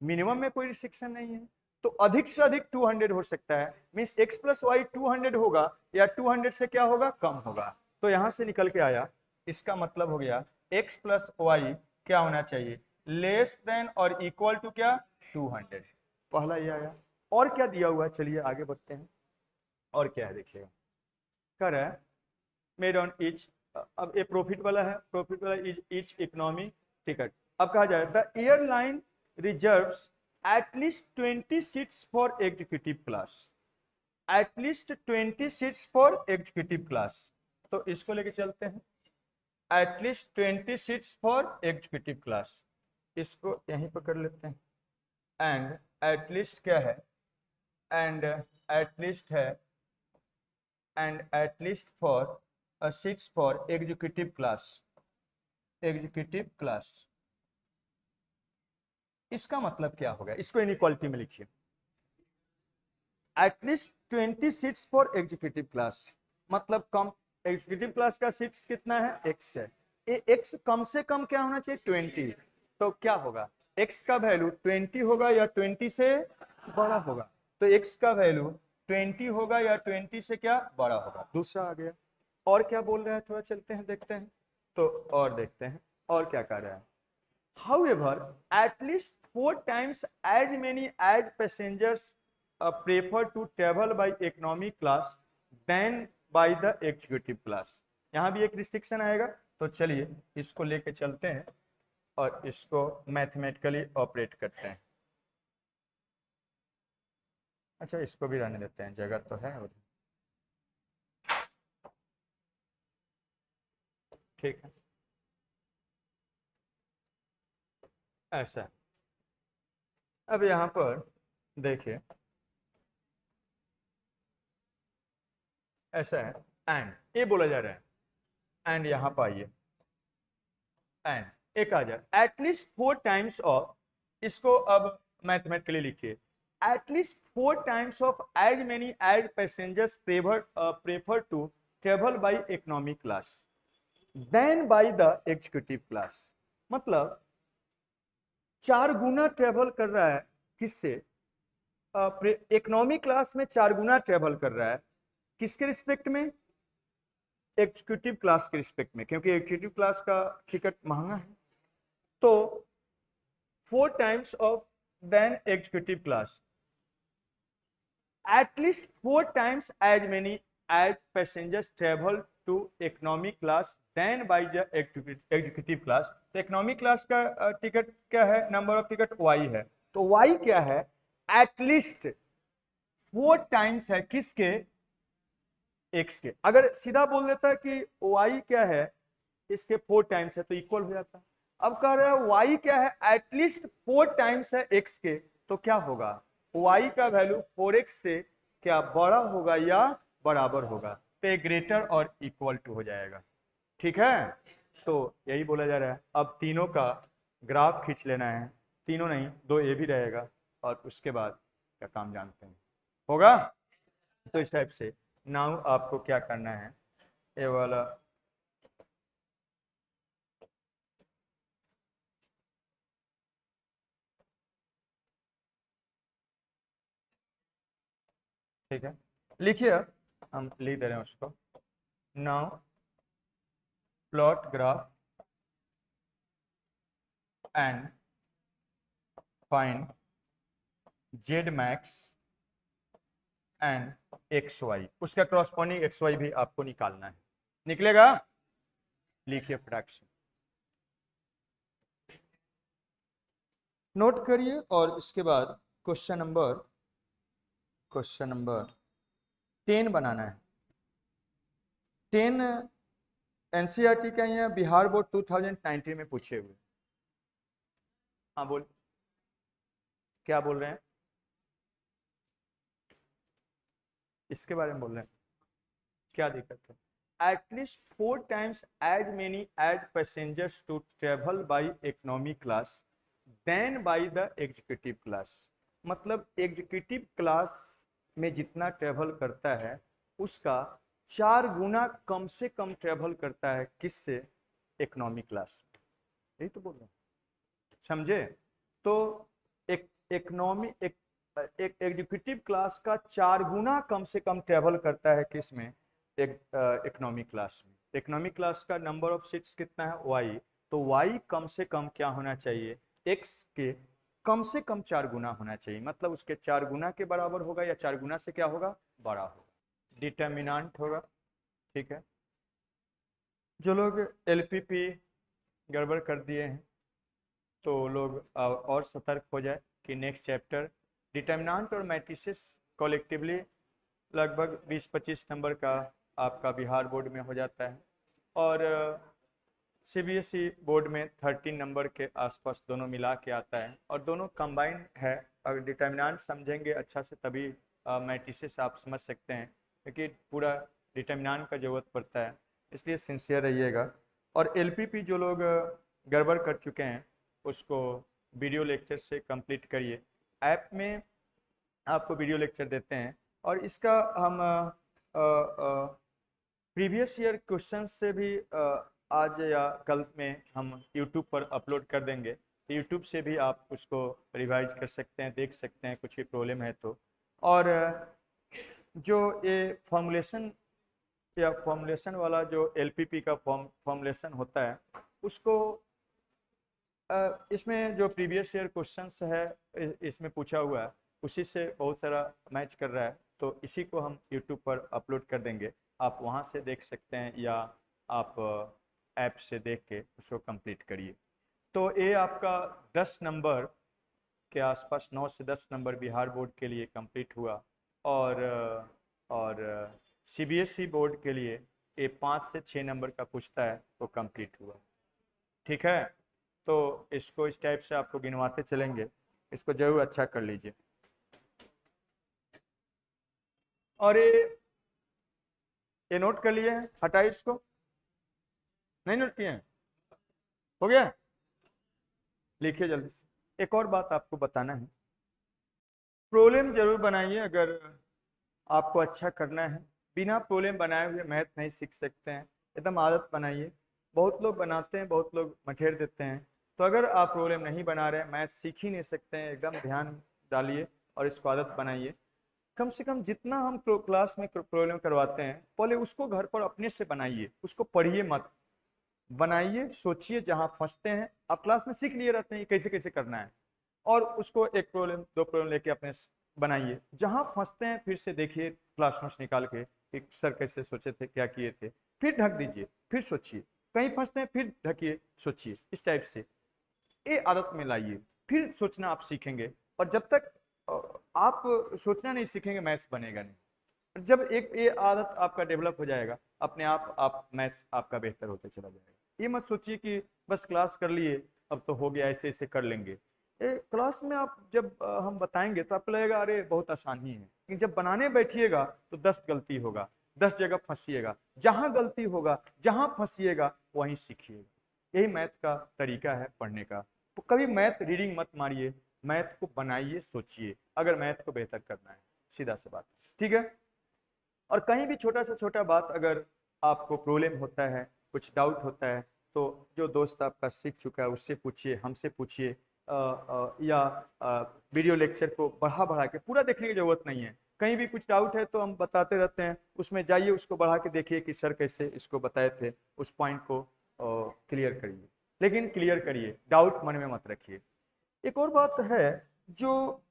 मिनिमम में कोई रिस्ट्रिक्शन नहीं है, तो अधिक से अधिक 200 हो सकता है, मीन्स एक्स प्लस वाई 200 होगा या 200 से क्या होगा कम होगा, तो यहां से निकल के आया, इसका मतलब हो गया एक्स प्लस वाई क्या होना चाहिए लेस देन और इक्वल टू क्या 200, पहला ये आया। और क्या दिया हुआ है, चलिए आगे बढ़ते हैं, और क्या है देखिएगा, कर है मेड ऑन ईच, अब ये प्रॉफिट वाला है, प्रॉफिट वाला इज ईच इकोनॉमी टिकट, अब कहा जाए the airline reserves at least 20 seats for executive class, at least 20 seats for executive class, तो इसको लेके चलते हैं at least 20 seats for executive class, इसको यहीं पर कर लेते हैं, एंड at least क्या है, एंड at least है, and at least for seats for executive class, executive class, इसका मतलब क्या होगा, इसको इनइक्वालिटी में लिखिए, at least 20 seats for executive class, मतलब कम, एग्जीक्यूटिव क्लास का सीट्स कितना है एक्स है, ये एक्स कम से कम क्या होना चाहिए 20, तो क्या होगा एक्स का वैल्यू 20 होगा या 20 से बड़ा होगा, तो एक्स का वैल्यू 20 होगा या 20 से क्या बड़ा होगा, दूसरा आ गया। और क्या बोल रहा है थोड़ा चलते हैं देखते हैं, तो और देखते हैं और क्या कर रहा है, however at least 4 times as many as passengers prefer to travel by economy class than by the executive class, यहाँ भी एक रिस्ट्रिक्शन आएगा, तो चलिए इसको लेके चलते हैं और इसको मैथमेटिकली ऑपरेट करते हैं, अच्छा इसको भी रहने देते हैं, जगह तो है उधर, ठीक है। ऐसा। अब यहाँ पर देखिए ऐसा है, एंड ये बोला जा रहा है, एंड यहाँ पर आइए, एंड एक आ जाए एटलीस्ट 4 टाइम्स ऑफ, इसको अब मैथमेटिकली लिखिए, at least 4 times of as many as passengers prefer to travel by economic class than by the executive class. मतलब 4 गुना ट्रेवल कर रहा है, किससे? इकोनॉमी क्लास में 4 गुना ट्रेवल कर रहा है, किसके रिस्पेक्ट में? एग्जीक्यूटिव क्लास के रिस्पेक्ट में, क्योंकि एग्जीक्यूटिव क्लास का टिकट महंगा है। तो 4 times of than executive class, at least 4 times as many as passengers travel to economic class than by the executive class. तो इकोनॉमिक क्लास का टिकट क्या है? नंबर ऑफ टिकट वाई है। तो वाई क्या है? एटलीस्ट 4 टाइम्स है, किसके? एक्स के। अगर सीधा बोल देता है कि वाई क्या है, इसके 4 टाइम्स है, तो इक्वल हो जाता है। अब कह रहे हैं वाई क्या है? एटलीस्ट 4 टाइम्स है एक्स के, तो क्या होगा? वाई का वैल्यू 4x से क्या बड़ा होगा या बराबर होगा? तो ये ग्रेटर और इक्वल टू हो जाएगा। ठीक है, तो यही बोला जा रहा है। अब तीनों का ग्राफ खींच लेना है, तीनों नहीं, 2 ये भी रहेगा, और उसके बाद का काम जानते हैं, होगा। तो इस टाइप से नाउ आपको क्या करना है, ये वाला ठीक है, लिखिए, हम लिख दे रहे हैं उसको। Now plot graph and find Z max and X Y, उसका क्रॉसपॉन्डिंग एक्स वाई भी आपको निकालना है। निकलेगा? लिखिए फटाक से, नोट करिए, और इसके बाद क्वेश्चन नंबर 10 बनाना है। 10 एनसीईआरटी का या बिहार बोर्ड 2019 में पूछे हुए। हाँ बोल, क्या बोल रहे हैं? इसके बारे में बोल रहे हैं, क्या दिक्कत है? At least 4 times as many as passengers to travel by economy class than by the executive class. मतलब एग्जीक्यूटिव क्लास में जितना ट्रेवल करता है, उसका 4 गुना कम से कम ट्रेवल करता है, किससे? Economy class. यही तो बोल रहे हैं, समझे? तो एक इकोनॉमी एक एक एग्जीक्यूटिव क्लास का 4 गुना कम से कम ट्रेवल करता है, किसमें? एक इकोनॉमी क्लास में। इकोनॉमी क्लास का नंबर ऑफ सीट्स कितना है? वाई। तो वाई कम से कम क्या होना चाहिए? एक्स के कम से कम 4 गुना होना चाहिए। मतलब उसके 4 गुना के बराबर होगा, या 4 गुना से क्या होगा? बड़ा होगा, डिटर्मिनेंट होगा। ठीक है, जो लोग एलपीपी गड़बड़ कर दिए हैं, तो लोग और सतर्क हो जाए कि नेक्स्ट चैप्टर डिटर्मिनेंट और मैट्रिसेस कलेक्टिवली लगभग 20-25 नंबर का आपका बिहार बोर्ड में हो जाता है, और सीबीएसई बोर्ड में 13 नंबर के आसपास दोनों मिला के आता है, और दोनों कंबाइंड है। अगर डिटर्मिनेंट समझेंगे अच्छा से, तभी मैट्रिसेस आप समझ सकते हैं, क्योंकि पूरा डिटर्मिनेंट का जरूरत पड़ता है, इसलिए सिंसियर रहिएगा। और एलपीपी जो लोग गड़बड़ कर चुके हैं, उसको वीडियो लेक्चर से कंप्लीट करिए। ऐप में आपको वीडियो लेक्चर देते हैं, और इसका हम प्रीवियस ईयर क्वेश्चन से भी आज या कल में हम यूट्यूब पर अपलोड कर देंगे। यूट्यूब से भी आप उसको रिवाइज कर सकते हैं, देख सकते हैं, कुछ भी प्रॉब्लम है तो। और जो ये फॉर्मुलेशन वाला जो एलपीपी का फॉर्मुलेशन होता है, उसको इसमें जो प्रीवियस ईयर क्वेश्चंस है इसमें पूछा हुआ है, उसी से बहुत सारा मैच कर रहा है, तो इसी को हम यूट्यूब पर अपलोड कर देंगे। आप वहां से देख सकते हैं, या आप ऐप से देख के उसको कंप्लीट करिए। तो ये आपका 10 नंबर के आसपास, 9 से 10 नंबर बिहार बोर्ड के लिए कंप्लीट हुआ, और सीबीएसई बोर्ड के लिए ये 5 से 6 नंबर का पूछता है, वो कंप्लीट हुआ। ठीक है, तो इसको इस टाइप से आपको गिनवाते चलेंगे, इसको जरूर अच्छा कर लीजिए। और ये नोट कर लिए हैं, हटाइए इसको, नहीं नोट किए हैं, हो गया, लिखिए जल्दी से। एक और बात आपको बताना है, प्रॉब्लम जरूर बनाइए अगर आपको अच्छा करना है। बिना प्रॉब्लम बनाए हुए मैथ नहीं सीख सकते हैं, एकदम आदत बनाइए। बहुत लोग बनाते हैं, बहुत लोग मठेर देते हैं। तो अगर आप प्रॉब्लम नहीं बना रहे हैं, मैथ सीख ही नहीं सकते हैं, एकदम ध्यान डालिए और इसको आदत बनाइए। कम से कम जितना हम क्लास में प्रॉब्लम करवाते हैं, पहले उसको घर पर अपने से बनाइए, उसको पढ़िए मत, बनाइए, सोचिए। जहां फंसते हैं आप क्लास में सीख लिए रहते हैं कैसे कैसे करना है, और उसको एक प्रॉब्लम दो प्रॉब्लम लेके अपने बनाइए। जहां फंसते हैं फिर से देखिए क्लास नोट्स निकाल के कि सर कैसे सोचे थे, क्या किए थे, फिर ढक दीजिए, फिर सोचिए। कहीं फंसते हैं फिर ढकिए, सोचिए, इस टाइप से ये आदत में लाइए, फिर सोचना आप सीखेंगे। और जब तक आप सोचना नहीं सीखेंगे, मैथ्स बनेगा नहीं। जब एक ये आदत आपका डेवलप हो जाएगा, अपने आप मैथ्स आपका बेहतर होते चला जाएगा। ये मत सोचिए कि बस क्लास कर लिए, अब तो हो गया, ऐसे ऐसे कर लेंगे। क्लास में आप जब हम बताएंगे तो आपको लगेगा अरे बहुत आसान ही है, लेकिन जब बनाने बैठिएगा तो 10 गलती होगा, 10 जगह फंसिएगा। जहां गलती होगा, जहां फंसिएगा, वहीं सीखिएगा। यही मैथ का तरीका है पढ़ने का। तो कभी मैथ रीडिंग मत मारिए, मैथ को बनाइए, सोचिए, अगर मैथ को बेहतर करना है, सीधा सी बात, ठीक है। और कहीं भी छोटा से छोटा बात अगर आपको प्रॉब्लम होता है, कुछ डाउट होता है, तो जो दोस्त आपका सीख चुका है उससे पूछिए, हमसे पूछिए। या वीडियो लेक्चर को बढ़ा बढ़ा के पूरा देखने की जरूरत नहीं है। कहीं भी कुछ डाउट है तो हम बताते रहते हैं, उसमें जाइए, उसको बढ़ा के देखिए कि सर कैसे इसको बताए थे, उस पॉइंट को क्लियर करिए। लेकिन क्लियर करिए, डाउट मन में मत रखिए। एक और बात है जो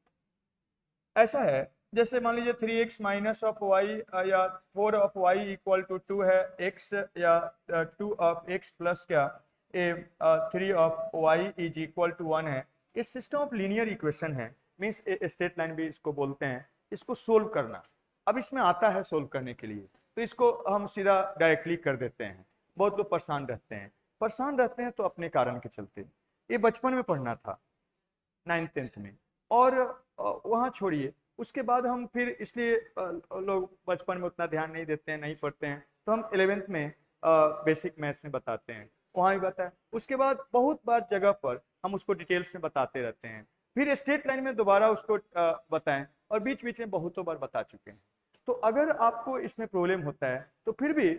ऐसा है, जैसे मान लीजिए 3x माइनस ऑफ वाई या 4 ऑफ वाई इक्वल टू 2 है, x या 2 ऑफ x प्लस क्या 3 of y is equal to 1 है। इस सिस्टम ऑफ लीनियर इक्वेशन है, मीन्स स्टेट लाइन भी इसको बोलते हैं। इसको सोल्व करना, अब इसमें आता है सोल्व करने के लिए, तो इसको हम सीधा डायरेक्टली कर देते हैं। बहुत लोग परेशान रहते हैं, परेशान रहते हैं तो अपने कारण के चलते। ये बचपन में पढ़ना था, 9th 10th में, और वहाँ छोड़िए। उसके बाद हम फिर इसलिए लोग बचपन में उतना ध्यान नहीं देते हैं, नहीं पढ़ते हैं, तो हम 11th में बेसिक मैथ्स में बताते हैं, वहाँ भी बताए। उसके बाद बहुत बार जगह पर हम उसको डिटेल्स में बताते रहते हैं, फिर स्टेट लाइन में दोबारा उसको बताएं, और बीच बीच में बहुतों बार बता चुके हैं। तो अगर आपको इसमें प्रॉब्लम होता है तो फिर भी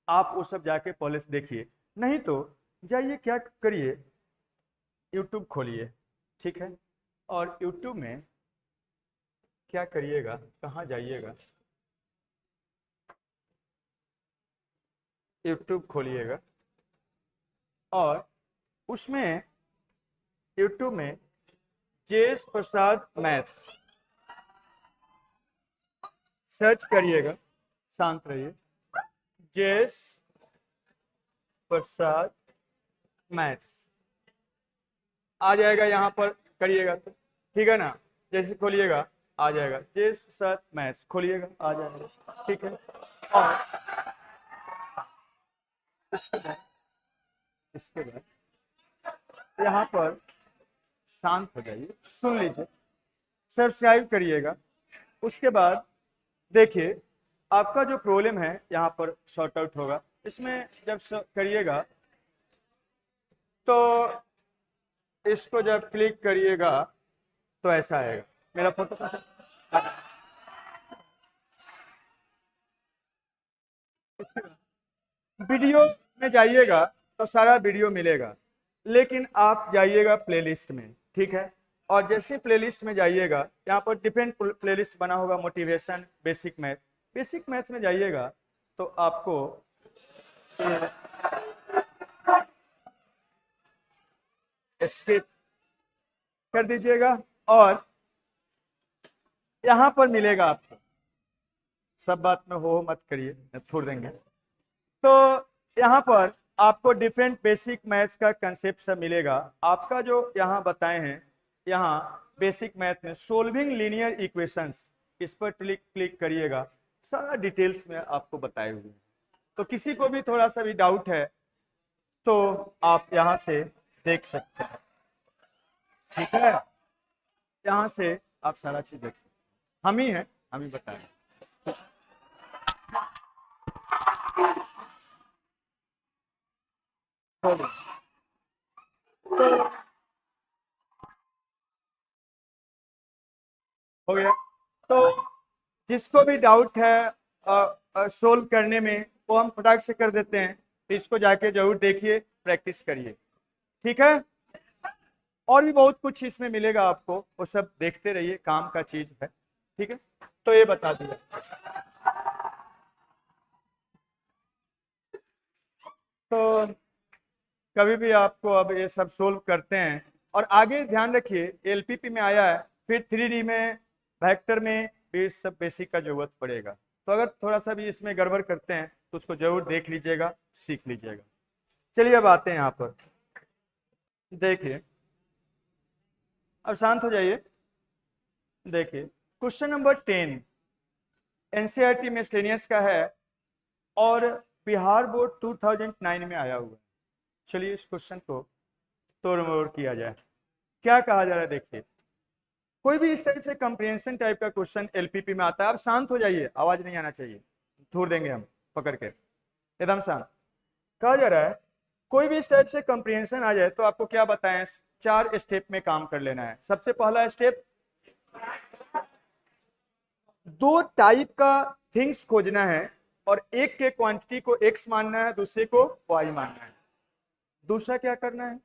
आप वो सब जाके पहले से देखिए, नहीं तो जाइए, क्या करिए, यूट्यूब खोलिए, ठीक है। और यूट्यूब में क्या करिएगा, कहाँ जाइएगा, यूट्यूब खोलिएगा और उसमें यूट्यूब में जेएस प्रसाद मैथ्स सर्च करिएगा, शांत रहिए, जेएस प्रसाद मैथ्स आ जाएगा, यहाँ पर करिएगा तो ठीक है ना। जैसे खोलिएगा आ जाएगा, जेएस प्रसाद मैथ्स खोलिएगा, आ जाएगा, ठीक है। और इसके बाद यहाँ पर शांत हो जाइए, सुन लीजिए, सब्सक्राइब करिएगा। उसके बाद देखिए आपका जो प्रॉब्लम है यहाँ पर सॉर्ट आउट होगा। इसमें जब करिएगा तो इसको जब क्लिक करिएगा तो ऐसा आएगा, मेरा फोटो कैसे, वीडियो में जाइएगा तो सारा वीडियो मिलेगा, लेकिन आप जाइएगा प्लेलिस्ट में, ठीक है। और जैसे प्लेलिस्ट में जाइएगा, यहाँ पर डिफरेंट प्लेलिस्ट बना होगा, motivation, basic math. Basic math में जाइएगा तो आपको स्किप कर दीजिएगा, और यहाँ पर मिलेगा आपको, सब बात में हो मत करिए, छोड़ देंगे। तो यहाँ पर आपको डिफरेंट बेसिक मैथ्स का कंसेप्ट सब मिलेगा। आपका जो यहाँ बताए हैं, यहाँ बेसिक मैथ में सोल्विंग लीनियर इक्वेशंस, इस पर क्लिक क्लिक करिएगा, सारा डिटेल्स में आपको बताए हुए हैं। तो किसी को भी थोड़ा सा भी डाउट है तो आप यहाँ से देख सकते हैं। ठीक है, यहाँ से आप सारा चीज देख सकते हैं। हम ही हैं, हम ही बताएं। हो गया। हो गया। तो जिसको भी डाउट है सोल्व करने में, वो हम फटाक से कर देते हैं। तो इसको जाके जरूर देखिए, प्रैक्टिस करिए। ठीक है, और भी बहुत कुछ इसमें मिलेगा आपको, वो सब देखते रहिए, काम का चीज है। ठीक है, तो ये बता दिया। तो कभी भी आपको अब ये सब सोल्व करते हैं, और आगे ध्यान रखिए एलपीपी में आया है, फिर 3D में, वेक्टर में भी सब बेसिक का जरूरत पड़ेगा। तो अगर थोड़ा सा भी इसमें गड़बड़ करते हैं तो उसको जरूर देख लीजिएगा, सीख लीजिएगा। चलिए अब आते हैं यहाँ पर। देखिए, अब शांत हो जाइए। देखिए, क्वेश्चन नंबर 10 एनसीईआरटी मिसलेनियस का है, और बिहार बोर्ड 2009 में आया हुआ है। चलिए इस क्वेश्चन को तोड़ मरोड़ किया जाए। क्या कहा जा रहा है, देखिए, कोई भी इस टाइप से कंप्रिहेंशन टाइप का क्वेश्चन एलपीपी में आता है। आप शांत हो जाइए, आवाज नहीं आना चाहिए, छोड़ देंगे हम पकड़ के, एकदम शांत। कहा जा रहा है कोई भी इस टाइप से कंप्रिहेंशन आ जाए तो आपको क्या बताएं, 4 स्टेप में काम कर लेना है। सबसे पहला स्टेप, दो टाइप का थिंग्स खोजना है, और एक के क्वांटिटी को एक्स मानना है, दूसरे को वाई मानना है। दूसरा क्या करना है,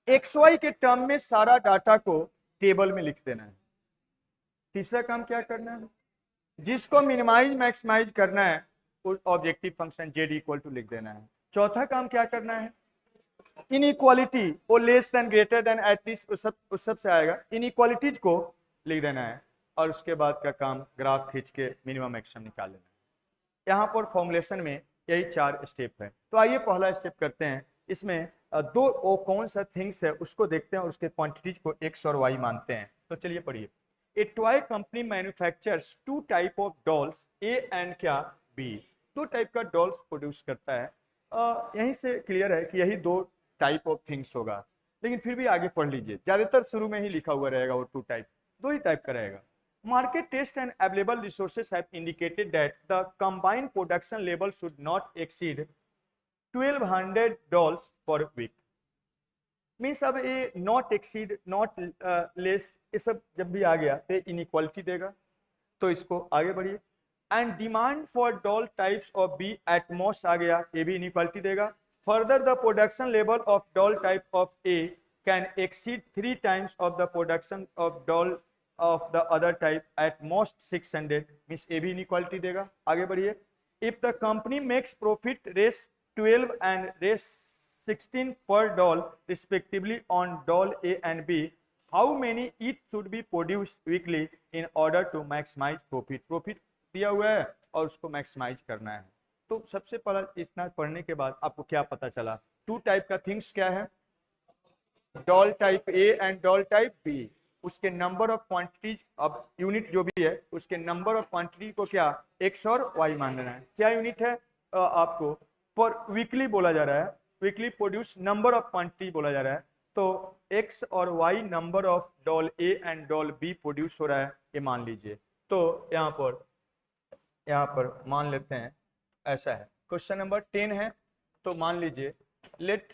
एक्स वाई के टर्म में सारा डाटा को टेबल में लिख देना है। तीसरा काम क्या करना है, जिसको मिनिमाइज मैक्सिमाइज करना है उस objective function Z equal to लिख देना है। चौथा काम क्या करना है, इनइक्वालिटी वो less than greater then at least उस सब से आएगा, इनइक्वालिटीज को लिख देना है। और उसके बाद का काम ग्राफ खींच के मिनिमम एक्शन निकाल लेना है। यहाँ पर फॉर्मुलेशन में यही 4 स्टेप है। तो आइए पहला स्टेप करते हैं। इसमें दो वो कौन सा थिंग्स है उसको देखते हैं, और उसके क्वांटिटीज को एक्स और वाई मानते हैं। तो चलिए पढ़िए। A toy company manufactures 2 type of dolls, A and क्या, बी। 2 टाइप का डॉल्स प्रोड्यूस करता है। यहीं से क्लियर है कि यही 2 टाइप ऑफ थिंग्स होगा, लेकिन फिर भी आगे पढ़ लीजिए, ज्यादातर शुरू में ही लिखा हुआ रहेगा वो 2 टाइप, 2 ही टाइप का रहेगा। Market test and available resources have indicated that the combined production level should not exceed 1200 dolls per week. Means अब ये नॉट एक्सीड, नॉट लेस, ये सब जब भी आ गया तो इनइक्वालिटी देगा। तो इसको आगे बढ़िए। And demand for doll types of B at most आ गया, ये भी इनइक्वालिटी देगा। Further the production level of doll type of A can exceed 3 times of the production of doll of the other type at most 600, means A भी inequality देगा। आगे बढ़िए। if the company makes profit raise 12 and raise 16 per doll respectively on doll A and B, how many each should be produced weekly in order to maximize profit। profit दिया हुआ है और उसको maximise करना है। तो सबसे पहला इतना पढ़ने के बाद आपको क्या पता चला, 2 टाइप का थिंग्स क्या है, doll type A and doll type B. उसके नंबर ऑफ क्वांटिटीज, अब यूनिट जो भी है उसके नंबर ऑफ क्वांटिटी को क्या एक्स और वाई मानना है। क्या यूनिट है, आपको पर वीकली बोला जा रहा है, weekly produce number of quantity बोला जा रहा है। तो एक्स और y number of doll A and doll B produce हो रहा है, ये मान लीजिए। तो यहाँ पर मान लेते हैं ऐसा है। क्वेश्चन नंबर 10 है, तो मान लीजिए let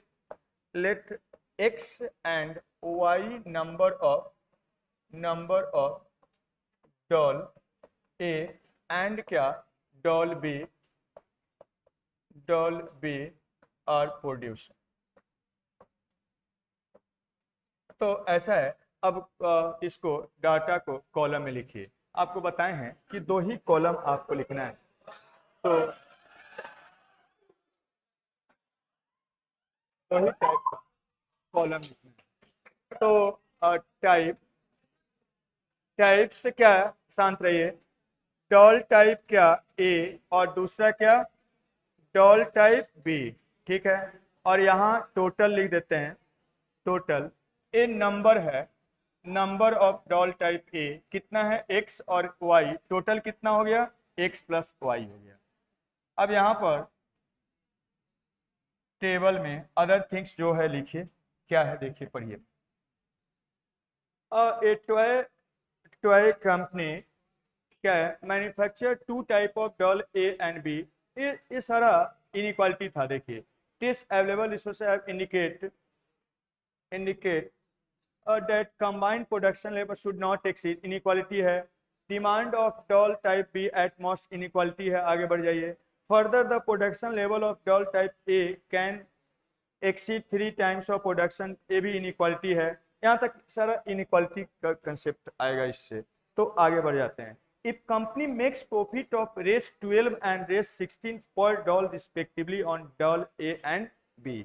let x and y number of doll A and क्या doll B are produced। तो ऐसा है। अब इसको डाटा को कॉलम में लिखिए। आपको बताए हैं कि 2 ही कॉलम आपको लिखना है। तो 2 ही टाइप का कॉलम लिखना है। तो टाइप से क्या, शांत रहिए, डॉल टाइप क्या ए और दूसरा क्या डॉल टाइप बी। ठीक है, और यहाँ टोटल लिख देते हैं। टोटल ए नंबर है, नंबर ऑफ डॉल टाइप ए कितना है एक्स और वाई, टोटल कितना हो गया एक्स प्लस वाई हो गया। अब यहाँ पर टेबल में अदर थिंग्स जो है लिखिए, क्या है देखिए पढ़िए। ए टॉय कंपनी क्या है, manufacture two type of doll A and B. ये सारा इनइक्वालिटी था। देखिए test available resources indicate that combined production level should not exceed, inequality है। Demand of doll type B at most, inequality है। आगे बढ़ जाइए। Further the production level of doll type A can exceed 3 times of production, A भी inequality है। यहाँ तक सारा इनइक्वालिटी का कंसेप्ट आएगा इससे। तो आगे बढ़ जाते हैं। If company makes profit of रेस 12 एंड रेस 16 per doll respectively on doll A and B,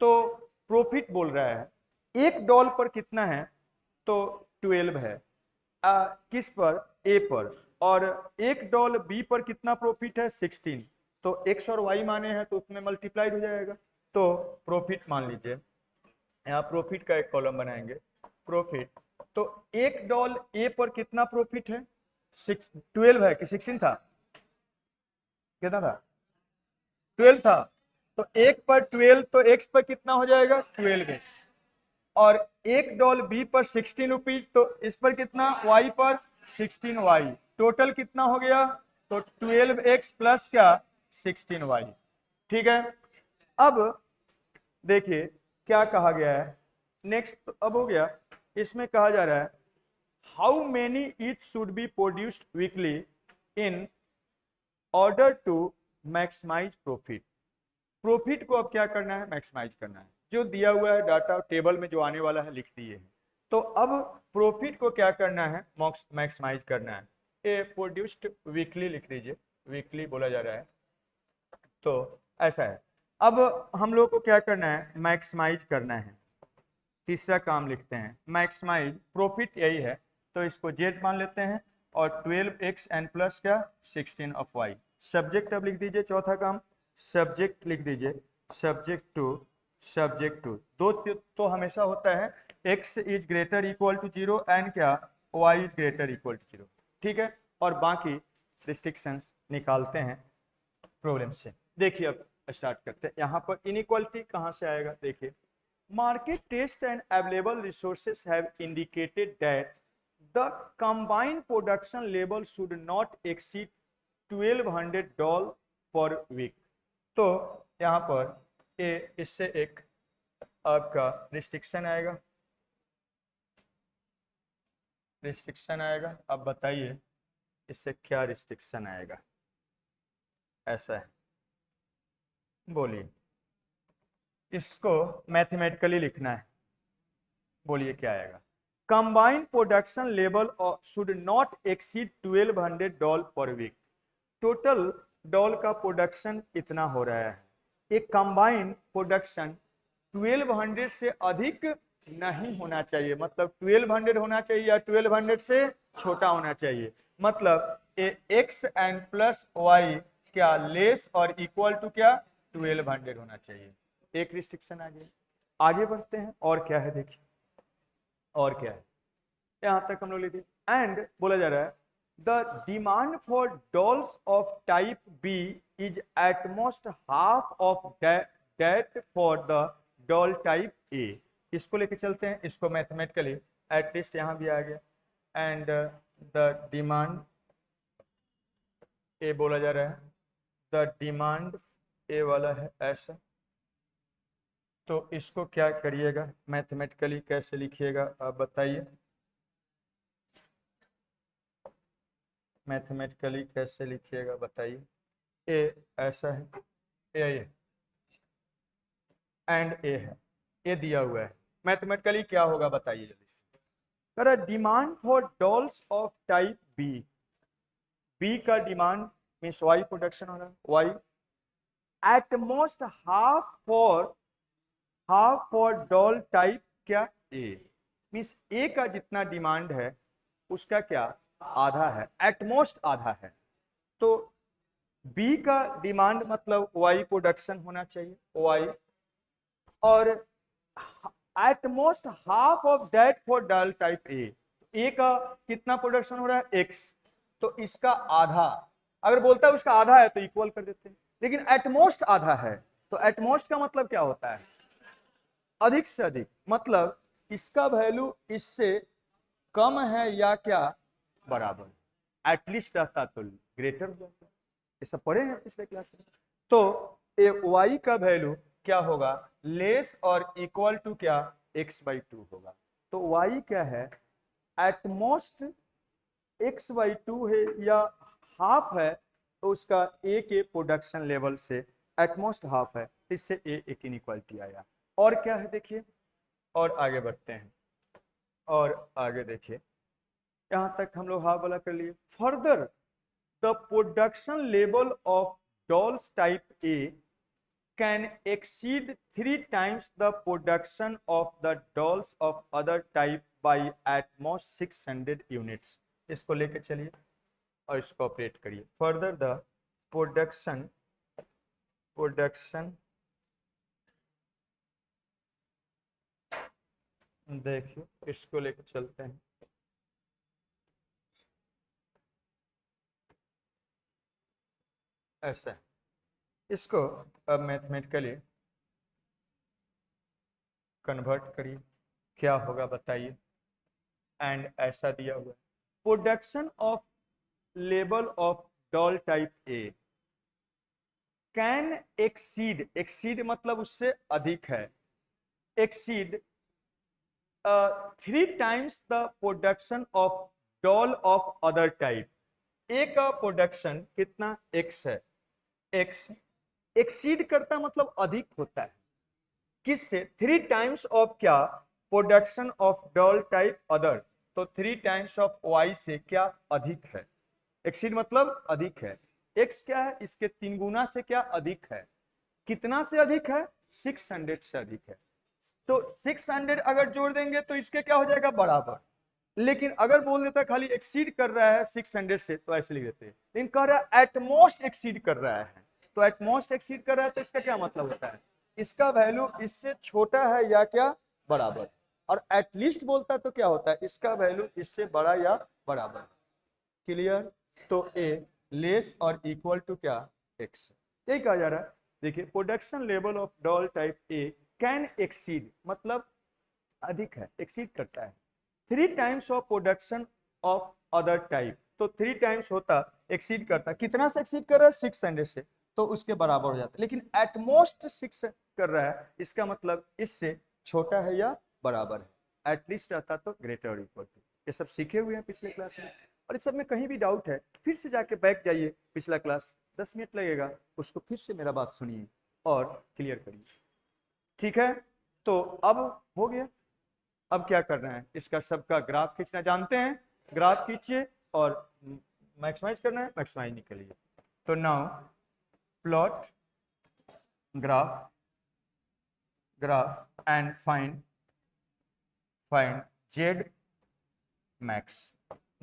तो प्रॉफिट बोल रहा है एक डॉल पर कितना है, तो 12 है। किस पर, ए पर। और एक डॉल बी पर कितना प्रॉफिट है, 16। तो एक्स और वाई माने हैं तो उसमें मल्टीप्लाइड हो जाएगा। तो प्रॉफिट मान लीजिए, यहाँ प्रॉफिट का एक कॉलम बनाएंगे, प्रॉफिट। तो एक डॉल ए पर कितना प्रॉफिट है, 12 है कि 16 था, कितना था, 12 था। तो एक पर 12, तो एक्स पर कितना हो जाएगा, 12x। और एक डॉल बी पर 16 रुपीज, तो इस पर कितना, वाई पर 16y। टोटल कितना हो गया, तो 12x प्लस क्या, 16y। ठीक है। अब देखिए क्या कहा गया है नेक्स्ट। अब हो गया, इसमें कहा जा रहा है how many each should be produced weekly in order to maximise profit. Profit को अब क्या करना है, मैक्सिमाइज करना है। जो दिया हुआ है डाटा टेबल में जो आने वाला है लिख दिए हैं। तो अब प्रॉफिट को क्या करना है, मैक्सिमाइज करना है। ए प्रोड्यूस्ड वीकली लिख दीजिए, वीकली बोला जा रहा है। तो ऐसा है। अब हम लोग को क्या करना है, मैक्सिमाइज करना है। तीसरा काम लिखते हैं मैक्सिमाइज, प्रॉफिट यही है तो इसको जेड मान लेते हैं। और 12x एन प्लस क्या, 16 ऑफ वाई। सब्जेक्ट अब लिख दीजिए, चौथा काम सब्जेक्ट लिख दीजिए, सब्जेक्ट टू दो तो हमेशा होता है x is greater equal to 0 and क्या, y is greater equal to 0। ठीक है। और बाकी रिस्ट्रिक्शंस निकालते हैं प्रॉब्लम से। देखिए अब स्टार्ट करते हैं। यहाँ पर इनइक्वालिटी कहाँ से आएगा, देखिए market taste and available resources have indicated that the combined production level should not exceed $1200 per week। तो यहाँ पर इससे एक आपका रिस्ट्रिक्शन आएगा, अब बताइए इससे क्या रिस्ट्रिक्शन आएगा, ऐसा है, बोलिए। इसको मैथमेटिकली लिखना है, बोलिए क्या आएगा। Combined production level should not exceed $1200 per week. Total doll का प्रोडक्शन इतना हो रहा है, एक कंबाइंड प्रोडक्शन 1200 से अधिक नहीं होना चाहिए। मतलब 1200 होना चाहिए या 1200 से छोटा होना चाहिए। मतलब एक्स एंड प्लस वाई क्या लेस और इक्वल टू क्या, 1200 होना चाहिए। एक रिस्ट्रिक्शन आ गया। आगे बढ़ते हैं, और क्या है देखिए, और क्या है। यहां तक हम लोग लिखे एंड बोला जा रहा है the demand for dolls of type B is at most half of that for the doll type A. इसको लेके चलते हैं, इसको मैथमेटिकली एटलीस्ट यहां भी आ गया। एंड द डिमांड, ए बोला जा रहा है द डिमांड, ए वाला है ऐसा। तो इसको क्या करिएगा, मैथमेटिकली कैसे लिखिएगा आप बताइए, मैथमेटिकली कैसे लिखिएगा बताइए। ए ऐसा है, ए एंड ए है, ए दिया हुआ है। मैथमेटिकली क्या होगा बताइए जल्दी से। कह रहा demand for dolls of type B, B का डिमांड मीन्स वाई प्रोडक्शन हो रहा है, y at most half for doll type क्या, ए मीन्स ए का जितना डिमांड है उसका क्या, आधा है, एटमोस्ट आधा है। तो बी का डिमांड मतलब वाई प्रोडक्शन होना चाहिए, वाई, और at most half of that for doll type A का कितना प्रोडक्शन हो रहा है, एक्स। तो इसका आधा, अगर बोलता है उसका आधा है तो इक्वल कर देते हैं, लेकिन एटमोस्ट आधा है तो एटमोस्ट का मतलब क्या होता है? अधिक से अधिक, मतलब इसका वैल्यू इससे कम है या क्या बराबर, एटलीस्ट रहता तो ग्रेटर रहता। ये सब पढ़े हैं पिछले क्लास में। तो ए वाई का वैल्यू क्या होगा? लेस और इक्वल टू क्या? x/2 होगा। तो y क्या है? एटमोस्ट x/2 है या हाफ है, तो उसका a के प्रोडक्शन लेवल से एटमोस्ट हाफ है, इससे a एक इनइक्वालिटी आया। और क्या है देखिए, और आगे बढ़ते हैं, और आगे देखिए, यहां तक हम लोग हाफ वाला कर लिए। Further the production level of dolls type A can exceed 3 times the production of the dolls of other type by at most 600 units। इसको लेके चलिए और इसको ऑपरेट करिए। फर्दर द प्रोडक्शन देखिए, इसको लेके चलते हैं। ऐसा है, इसको अब मैथमेटिकली कन्वर्ट करिए, क्या होगा बताइए। एंड ऐसा दिया हुआ है, production of level of doll type A can exceed, exceed मतलब उससे अधिक है, exceed 3 times the production of doll of other type. A का प्रोडक्शन कितना? एक्स है, एक्स एक्सीड करता मतलब अधिक होता है, किससे? 3 टाइम्स ऑफ क्या? Production of doll type other, तो 3 टाइम्स ऑफ वाई से क्या अधिक है। एक्सीड मतलब अधिक है, एक्स क्या है? इसके 3 गुना से क्या अधिक है। कितना से अधिक है? 600 से अधिक है। तो 600 अगर जोड़ देंगे तो इसके क्या हो जाएगा? बराबर। लेकिन अगर बोल देता खाली एक्सीड कर रहा है 600 से, तो ऐसे लिख देते हैं। लेकिन कह रहा है एटमोस्ट एक्सीड कर रहा है, तो एटमोस्ट एक्सीड कर रहा है, तो इसका क्या मतलब होता है? इसका वैल्यू इससे छोटा है या क्या बराबर। और एटलीस्ट बोलता तो क्या होता है? इसका वैल्यू इससे बड़ा या बराबर। क्लियर? तो ए लेस और इक्वल टू क्या? एक्स। यही कहा जा रहा है। देखिए, production level of doll type A can exceed मतलब अधिक है, एक्सीड करता है 3 times of production of other type. तो 3 टाइम्स होता, एक्सीड करता, कितना से एक्सीड कर रहा है? 600 से, तो उसके बराबर हो जाता है। लेकिन एटमोस्ट 6 कर रहा है, इसका मतलब इससे छोटा है या बराबर है। एटलीस्ट रहता तो ग्रेटर और इक्वल टू। ये सब सीखे हुए हैं पिछले क्लास में, और इस सब में कहीं भी डाउट है फिर से जाके बैक जाइए, पिछला क्लास 10 मिनट लगेगा, उसको फिर से मेरा बात सुनिए और क्लियर करिए। ठीक है, तो अब हो गया। अब क्या करना है? इसका सबका ग्राफ खींचना जानते हैं, ग्राफ खींचिए और मैक्सिमाइज करना है, मैक्सिमाइज निकलिए। तो now plot graph and find Z max,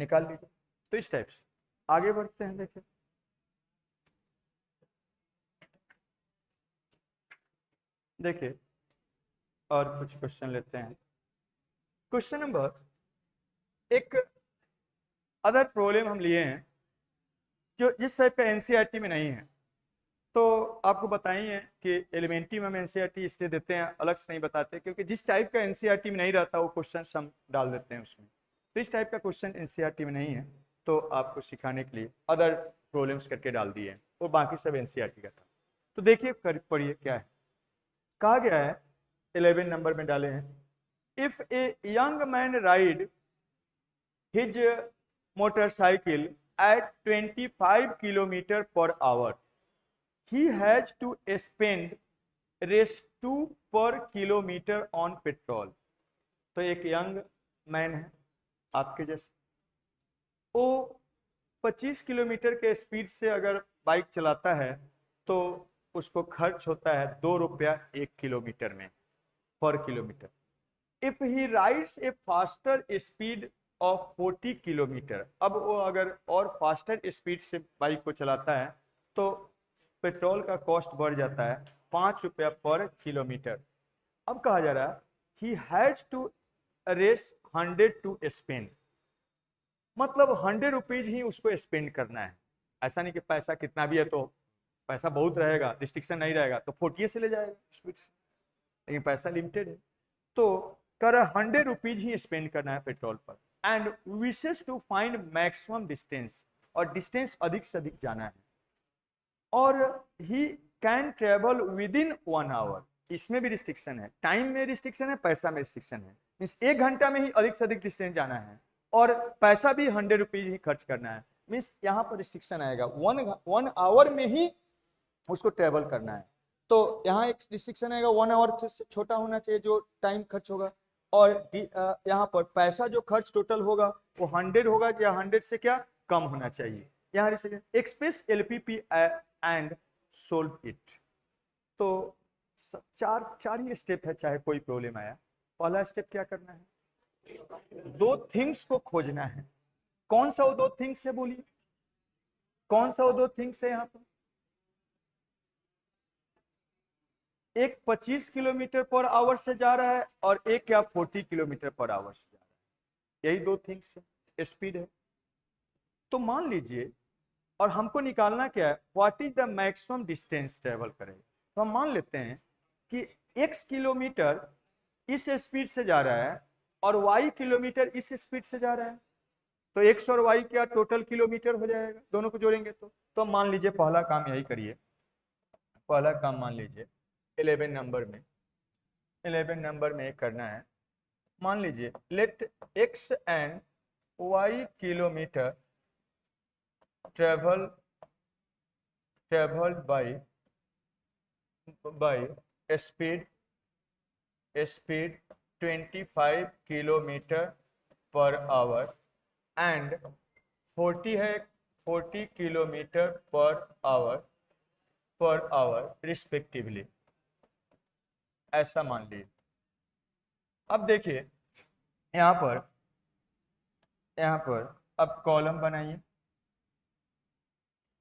निकाल लीजिए। तो इस टाइप से आगे बढ़ते हैं। देखिए, देखिए और कुछ क्वेश्चन लेते हैं। क्वेश्चन नंबर एक अदर प्रॉब्लम हम लिए हैं जो जिस टाइप का एनसीईआरटी में नहीं है। तो आपको बताइए कि एलिमेंट्री में हम एनसीईआरटी इसलिए देते हैं, अलग से नहीं बताते, क्योंकि जिस टाइप का एनसीईआरटी में नहीं रहता वो क्वेश्चन हम डाल देते हैं उसमें। तो इस टाइप का क्वेश्चन एनसीईआरटी में नहीं है, तो आपको सिखाने के लिए अदर प्रॉब्लम्स करके डाल दिए, वो बाकी सब एनसीईआरटी का था। तो देखिए, पढ़िए क्या है। कहा गया है 11 नंबर में डाले हैं, if a young man ride his motorcycle at 25 kilometer per hour, he has to spend रेस 2 पर किलोमीटर ऑन पेट्रोल। तो एक यंग मैन है आपके जैसे, वो 25 किलोमीटर के स्पीड से अगर बाइक चलाता है तो उसको खर्च होता है 2 रुपया 1 किलोमीटर में, पर kilometre. If he rides A faster speed of 40 kilometre, अब वो अगर और फास्टर स्पीड से बाइक को चलाता है तो पेट्रोल का कॉस्ट बढ़ जाता है 5 रुपया पर किलोमीटर। अब कहा जा रहा है ही हैज टू रेस 100 टू स्पेंड, मतलब 100 रुपीज ही उसको स्पेंड करना है। ऐसा नहीं कि पैसा कितना भी है तो पैसा बहुत रहेगा, रिस्ट्रिक्शन नहीं रहेगा तो 40 से ले जाएगा स्पीड से, लेकिन पैसा लिमिटेड है। तो कर 100 रुपीज ही स्पेंड करना है पेट्रोल पर, and wishes to find maximum distance, और डिस्टेंस अधिक से अधिक जाना है, और he can travel within 1 hour. इसमें भी रिस्ट्रिक्शन है, टाइम में रिस्ट्रिक्शन है, पैसा में रिस्ट्रिक्शन है। मीन्स 1 घंटा में ही अधिक से अधिक डिस्टेंस जाना है, और पैसा भी 100 रुपीज ही खर्च करना है। मीन्स यहाँ पर रिस्ट्रिक्शन आएगा, 1 आवर में ही उसको ट्रेवल करना है। तो यहाँ एक रिस्ट्रिक्शन आएगा, 1 आवर से छोटा होना चाहिए जो टाइम खर्च होगा, और यहाँ पर पैसा जो खर्च टोटल होगा वो 100 होगा, या 100 से क्या कम होना चाहिए। यहाँ restriction express LPP and solve it. तो चार ही स्टेप है, चाहे कोई प्रॉब्लम आया। पहला स्टेप क्या करना है, 2 थिंग्स को खोजना है। कौन सा वो 2 थिंग्स है, बोलिए कौन सा वो 2 थिंग्स है। यहाँ पर एक 25 किलोमीटर पर आवर से जा रहा है, और एक क्या 40 किलोमीटर पर आवर से जा रहा है। यही 2 थिंग्स है, स्पीड है। तो मान लीजिए, और हमको निकालना क्या है, what is the maximum distance travel करेगा। तो हम मान लेते हैं कि x किलोमीटर इस स्पीड से जा रहा है, और y किलोमीटर इस स्पीड से जा रहा है। तो x और y क्या टोटल किलोमीटर हो जाएगा, दोनों को जोड़ेंगे तो मान लीजिए पहला काम यही करिए। पहला काम मान लीजिए 11 नंबर में करना है। मान लीजिए let x and y kilometre travel by speed 25 kilometre per hour and 40 kilometre per hour respectively, ऐसा मान लीजिए। अब देखिए यहाँ पर अब कॉलम बनाइए।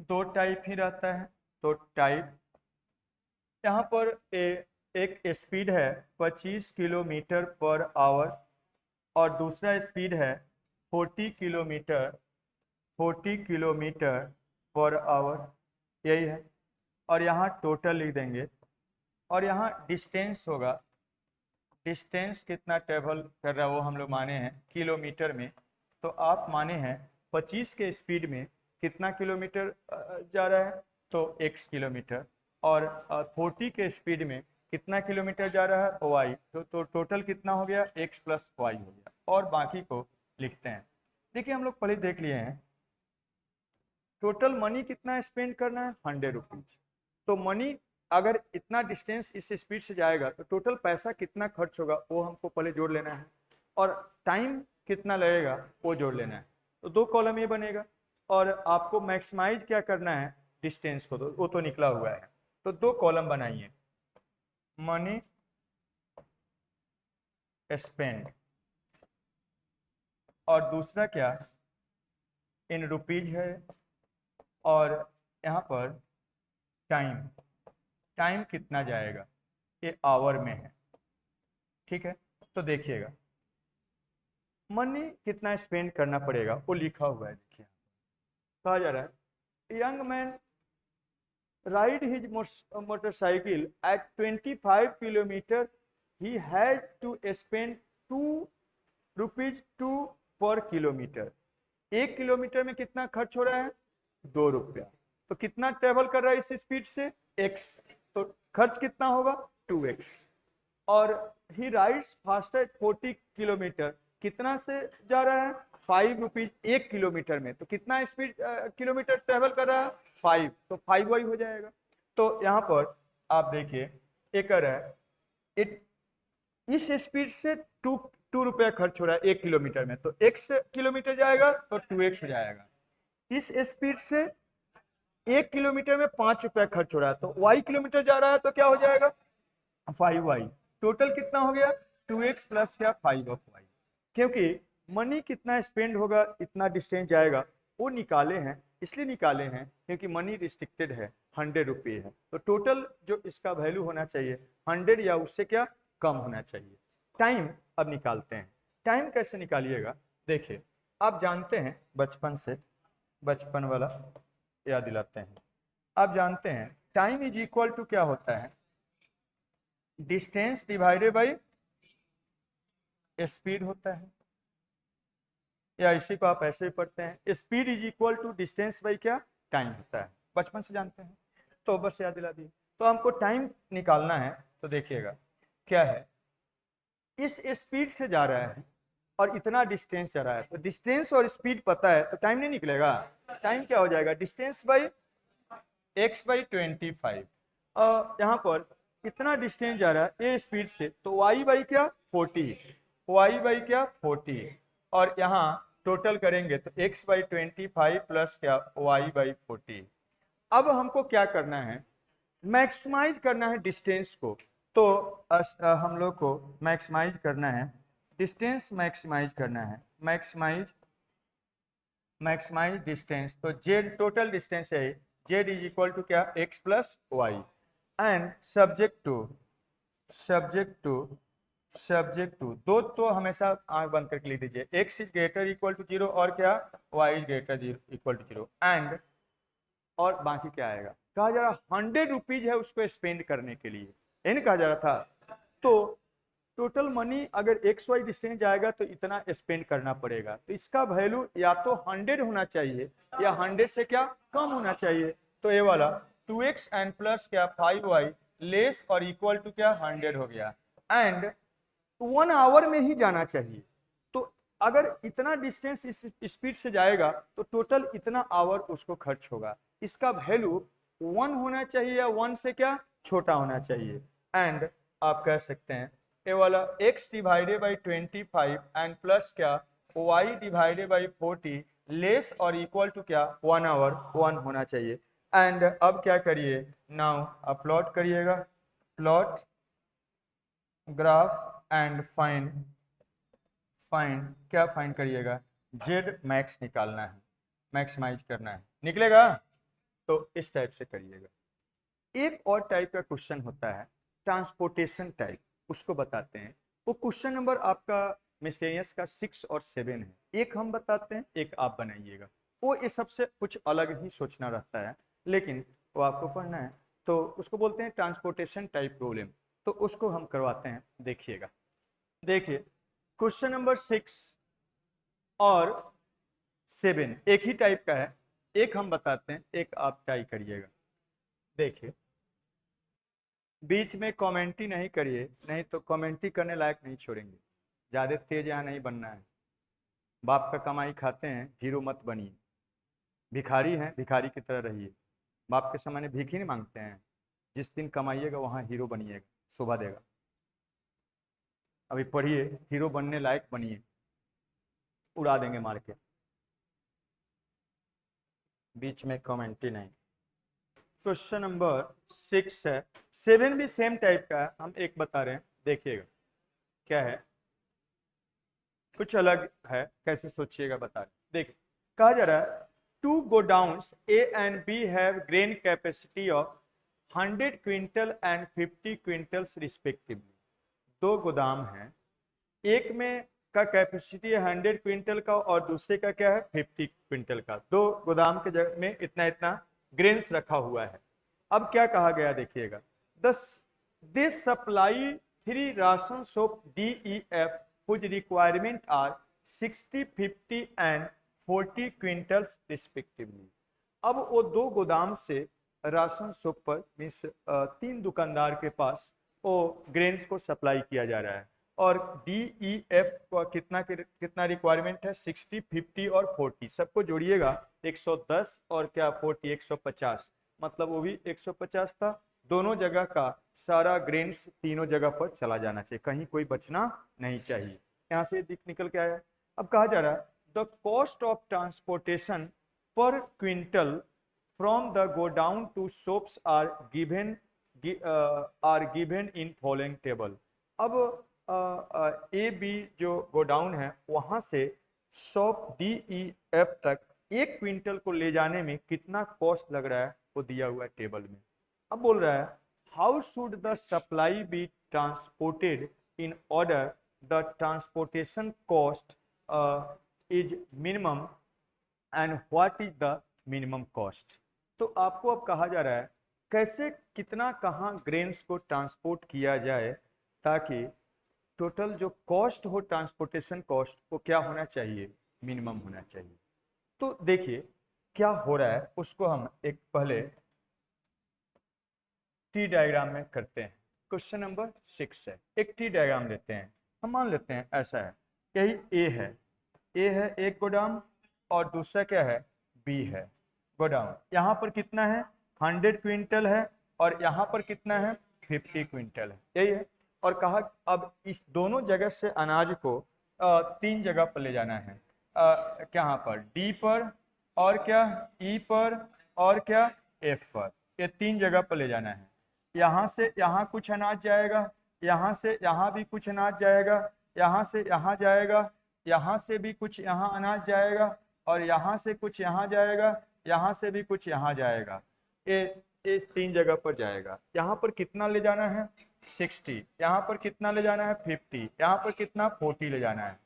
2 टाइप ही रहता है, तो टाइप यहाँ पर एक स्पीड है 25 किलोमीटर पर आवर, और दूसरा स्पीड है 40 किलोमीटर पर आवर, यही है। और यहाँ टोटल लिख देंगे, और यहाँ डिस्टेंस होगा, डिस्टेंस कितना ट्रेवल कर रहा है वो हम लोग माने हैं किलोमीटर में। तो आप माने हैं 25 के स्पीड में कितना किलोमीटर जा रहा है, तो x किलोमीटर, और 40 के स्पीड में कितना किलोमीटर जा रहा है, y। तो टोटल कितना हो गया, x प्लस y हो गया, और बाकी को लिखते हैं। देखिए हम लोग पहले देख लिए हैं, टोटल मनी कितना स्पेंड करना है, 100 रुपीज। तो मनी अगर इतना डिस्टेंस इस स्पीड से जाएगा तो टोटल पैसा कितना खर्च होगा वो हमको पहले जोड़ लेना है, और टाइम कितना लगेगा वो जोड़ लेना है। तो 2 कॉलम ये बनेगा, और आपको मैक्सिमाइज क्या करना है, डिस्टेंस को, तो वो तो निकला हुआ है। तो 2 कॉलम बनाइए, मनी स्पेंड, और दूसरा क्या इन रुपीज है, और यहाँ पर टाइम कितना जाएगा, ये आवर में है। ठीक है, तो देखिएगा मनी कितना स्पेंड करना पड़ेगा वो लिखा हुआ है। देखिए कहा जा रहा है young man ride his motorcycle at 25 kilometre, he has to spend 2 rupees 2 per kilometre. 1 kilometre में कितना खर्च हो रहा है, 2 रुपया। तो कितना ट्रेवल कर रहा है इस स्पीड से, x, तो खर्च कितना होगा, 2x। और ही राइड्स फास्टर 40 किलोमीटर, कितना से जा रहा है, 5 रुपीज 1 किलोमीटर में। तो कितना स्पीड किलोमीटर ट्रेवल कर रहा है, 5, तो 5 वही हो जाएगा। तो यहाँ पर आप देखिए एक कर रहा है इस स्पीड से 2 रुपया खर्च हो रहा है 1 किलोमीटर में, तो x किलोमीटर जाएगा तो 2x हो जाएगा। इस स्पीड से 1 किलोमीटर में 5 रुपया खर्च हो रहा है, तो y किलोमीटर जा रहा है तो क्या हो जाएगा, 5y। टोटल कितना हो गया, 2x प्लस क्या 5 ऑफ y। क्योंकि मनी कितना स्पेंड होगा इतना डिस्टेंस जाएगा वो निकाले हैं, इसलिए निकाले हैं क्योंकि मनी रिस्ट्रिक्टेड है, 100 रुपये है। तो टोटल जो इसका वैल्यू होना चाहिए 100 या उससे क्या कम होना चाहिए। टाइम अब निकालते हैं। टाइम कैसे निकालिएगा, देखिए आप जानते हैं बचपन से, बचपन वाला याद दिलाते हैं। आप जानते हैं टाइम इज इक्वल टू क्या होता है, डिस्टेंस डिवाइडेड बाई स्पीड होता है, या इसी को आप ऐसे ही पढ़ते हैं, speed is equal to distance by क्या, टाइम होता है, बचपन से जानते हैं, तो बस याद दिला दिए। तो हमको टाइम निकालना है, तो देखिएगा क्या है, इस स्पीड से जा रहा है और इतना डिस्टेंस जा रहा है, तो डिस्टेंस और स्पीड पता है तो टाइम नहीं निकलेगा। टाइम क्या हो जाएगा, डिस्टेंस बाई x बाई 25। यहाँ पर इतना डिस्टेंस जा रहा है ए स्पीड से, तो y बाई क्या 40, y बाई क्या 40, और यहाँ टोटल करेंगे तो x बाई 25 प्लस क्या y बाई 40। अब हमको क्या करना है, मैक्सिमाइज करना है डिस्टेंस को, तो हम लोग को मैक्सिमाइज करना है डिस्टेंस, मैक्सिमाइज करना है, मैक्सिमाइज डिस्टेंस, तो z टोटल डिस्टेंस है, z इज इक्वल टू क्या x plus y, and subject to दो तो हमेशा आंख बंद करके लिख दीजिए, x is greater equal to 0 और क्या y is greater equal to 0, and और बाकी क्या आएगा, कहा जा रहा 100 रुपीज है उसको स्पेंड करने के लिए, ये नहीं कहा जा रहा था, तो टोटल मनी अगर एक्स वाई डिस्टेंस जाएगा तो इतना स्पेंड करना पड़ेगा, तो इसका वैल्यू या तो 100 होना चाहिए या 100 से क्या कम होना चाहिए, तो ये वाला 2x एंड प्लस क्या 5y लेस और इक्वल टू क्या 100 हो गया, एंड 1 आवर में ही जाना चाहिए, तो अगर इतना डिस्टेंस इस स्पीड से जाएगा तो टोटल इतना आवर उसको खर्च होगा, इसका वैल्यू 1 होना चाहिए या 1 से क्या छोटा होना चाहिए, एंड आप कह सकते हैं ये वाला x divided by 25 and plus क्या y डिवाइडेड बाई 40 लेस और इक्वल टू क्या 1 आवर 1 होना चाहिए, एंड अब क्या करिए, नाउ आप प्लॉट करिएगा, प्लॉट ग्राफ एंड फाइंड क्या फाइंड करिएगा, z मैक्स निकालना है, मैक्सिमाइज करना है, निकलेगा, तो इस टाइप से करिएगा। एक और टाइप का क्वेश्चन होता है ट्रांसपोर्टेशन टाइप, उसको बताते हैं, वो क्वेश्चन नंबर आपका मिसलेनियस का 6 और 7 है, एक हम बताते हैं एक आप बनाइएगा, वो इस सबसे कुछ अलग ही सोचना रहता है, लेकिन वो आपको पढ़ना है, तो उसको बोलते हैं ट्रांसपोर्टेशन टाइप प्रॉब्लम, तो उसको हम करवाते हैं, देखिएगा। देखिए क्वेश्चन नंबर 6 और 7 एक ही टाइप का है, एक हम बताते हैं एक आप ट्राई करिएगा। देखिए बीच में कमेंट्री नहीं करिए, नहीं तो कमेंट्री करने लायक नहीं छोड़ेंगे, ज़्यादा तेज यहाँ नहीं बनना है, बाप का कमाई खाते हैं हीरो मत बनिए, भिखारी हैं भिखारी की तरह रहिए, बाप के सामने भीख ही नहीं मांगते हैं, जिस दिन कमाइएगा वहाँ हीरो बनिएगा, शोभा देगा। अभी पढ़िए, हीरो बनने लायक बनिए, उड़ा देंगे मार के, बीच में कमेंट्री नहीं। क्वेश्चन नंबर 6 है, 7 भी सेम टाइप का है, हम एक बता रहे हैं, देखिएगा क्या है, कुछ अलग है, कैसे सोचिएगा बता रहे। देखिए कहा जा रहा है two godowns A and B have grain capacity of 100 quintal and 50 quintals respectively, दो गोदाम हैं, एक में का कैपेसिटी है 100 क्विंटल का और दूसरे का क्या है 50 क्विंटल का, दो गोदाम के जगह में इतना इतना ग्रेन्स रखा हुआ है। अब क्या कहा गया देखिएगा, they supply 3 ration shops DEF whose requirement are 60, 50 and 40 quintals respectively. अब वो दो गोदाम से राशन सोप पर मीन्स 3 दुकानदार के पास वो ग्रेन्स को सप्लाई किया जा रहा है, और DEF का कितना रिक्वायरमेंट है 60, 50 और 40, सबको जोड़िएगा 110 और क्या 40 150, मतलब वो भी 150 था, दोनों जगह का सारा ग्रेन्स तीनों जगह पर चला जाना चाहिए, कहीं कोई बचना नहीं चाहिए, यहाँ से निकल के आया। अब कहा जा रहा है the cost of transportation per quintal from the godown to shops are given in following table. अब ए बी जो गोडाउन है वहां से शॉप DEF तक 1 क्विंटल को ले जाने में कितना कॉस्ट लग रहा है वो दिया हुआ है टेबल में। अब बोल रहा है how should the supply be transported in order the transportation cost is minimum and what is the minimum cost. तो आपको अब कहा जा रहा है कैसे कितना कहाँ ग्रेन्स को ट्रांसपोर्ट किया जाए ताकि टोटल जो कॉस्ट हो ट्रांसपोर्टेशन कॉस्ट वो क्या होना चाहिए, मिनिमम होना चाहिए। तो देखिए क्या हो रहा है उसको हम एक पहले टी डायग्राम में करते हैं। क्वेश्चन नंबर 6 है, एक टी डायग्राम लेते हैं। हम मान लेते हैं ऐसा है, यही ए है एक गोडाउन और दूसरा क्या है, बी है गोडाउन। यहाँ पर कितना है 100 क्विंटल है और यहाँ पर कितना है 50 क्विंटल है, यही है। और कहा अब इस दोनों जगह से अनाज को 3 जगह पर ले जाना है, कहाँ पर, डी पर और क्या ई पर और क्या एफ पर, ये 3 जगह पर ले जाना है। यहाँ से यहाँ कुछ अनाज जाएगा, यहाँ से यहाँ भी कुछ अनाज जाएगा, यहाँ से यहाँ जाएगा, यहाँ से भी कुछ यहाँ अनाज जाएगा और यहाँ से कुछ यहाँ जाएगा, यहाँ से भी कुछ यहाँ जाएगा। ये इस 3 जगह पर जाएगा। यहाँ पर कितना ले जाना है 60, यहाँ पर कितना ले जाना है 50, यहाँ पर कितना 40 ले जाना है।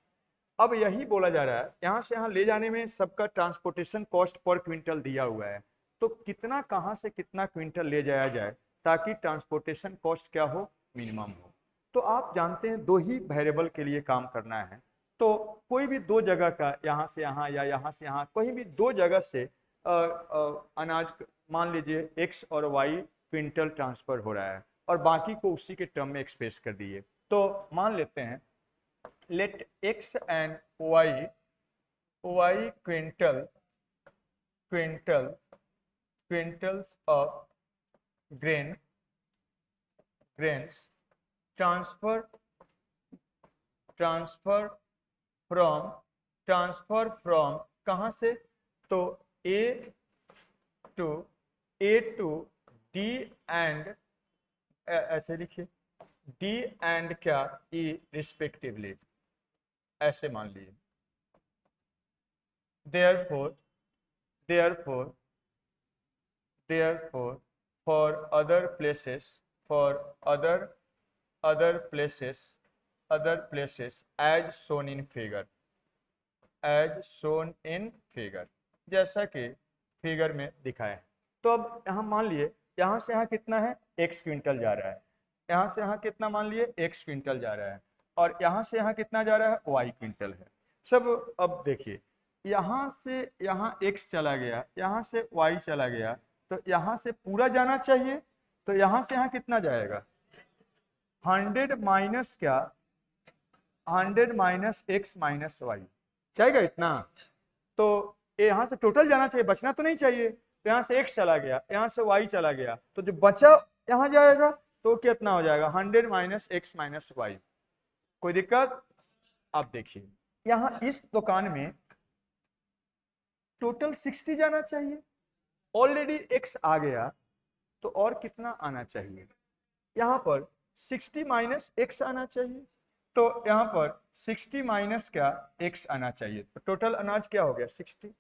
अब यही बोला जा रहा है यहाँ से यहाँ ले जाने में सबका ट्रांसपोर्टेशन कॉस्ट पर क्विंटल दिया हुआ है, तो कितना कहाँ से कितना क्विंटल ले जाया जाए ताकि ट्रांसपोर्टेशन कॉस्ट क्या हो, मिनिमम हो। तो आप जानते हैं 2 ही वेरिएबल के लिए काम करना है, तो कोई भी 2 जगह का यहाँ से यहाँ या यहाँ से यहाँ कोई भी 2 जगह से अनाज मान लीजिए x और y क्विंटल ट्रांसफर हो रहा है और बाकी को उसी के टर्म में एक्सप्रेस कर दिए। तो मान लेते हैं let x and y quintals of grains transfer from कहाँ से, तो a to d and ऐसे लिखिए d and क्या e रिस्पेक्टिवली, ऐसे मान लिए। therefore for other places as shown in figure, जैसा कि फिगर में दिखाया है। तो अब यहाँ मान लिए यहाँ से यहाँ कितना है x क्विंटल जा रहा है, यहाँ से यहाँ कितना मान लिए x क्विंटल जा रहा है और यहाँ से यहाँ कितना जा रहा है y क्विंटल है सब। अब देखिए यहाँ से यहाँ x चला गया, यहाँ से y चला गया, तो यहाँ से पूरा जाना चाहिए, तो यहाँ से यहाँ कितना जाएगा 100 माइनस क्या 100 माइनस x माइनस y जाएगा इतना, तो यहाँ से टोटल जाना चाहिए, बचना तो नहीं चाहिए। तो यहाँ से x चला गया, यहाँ से y चला गया, तो जो बचा यहाँ जाएगा तो कितना हो जाएगा 100 माइनस x माइनस y। कोई दिक्कत? आप देखिए यहाँ इस दुकान में टोटल 60 जाना चाहिए, ऑलरेडी x आ गया, तो और कितना आना चाहिए, यहाँ पर 60 माइनस x आना चाहिए, तो यहाँ पर 60 माइनस क्या x आना चाहिए, तो टोटल अनाज क्या हो गया 60।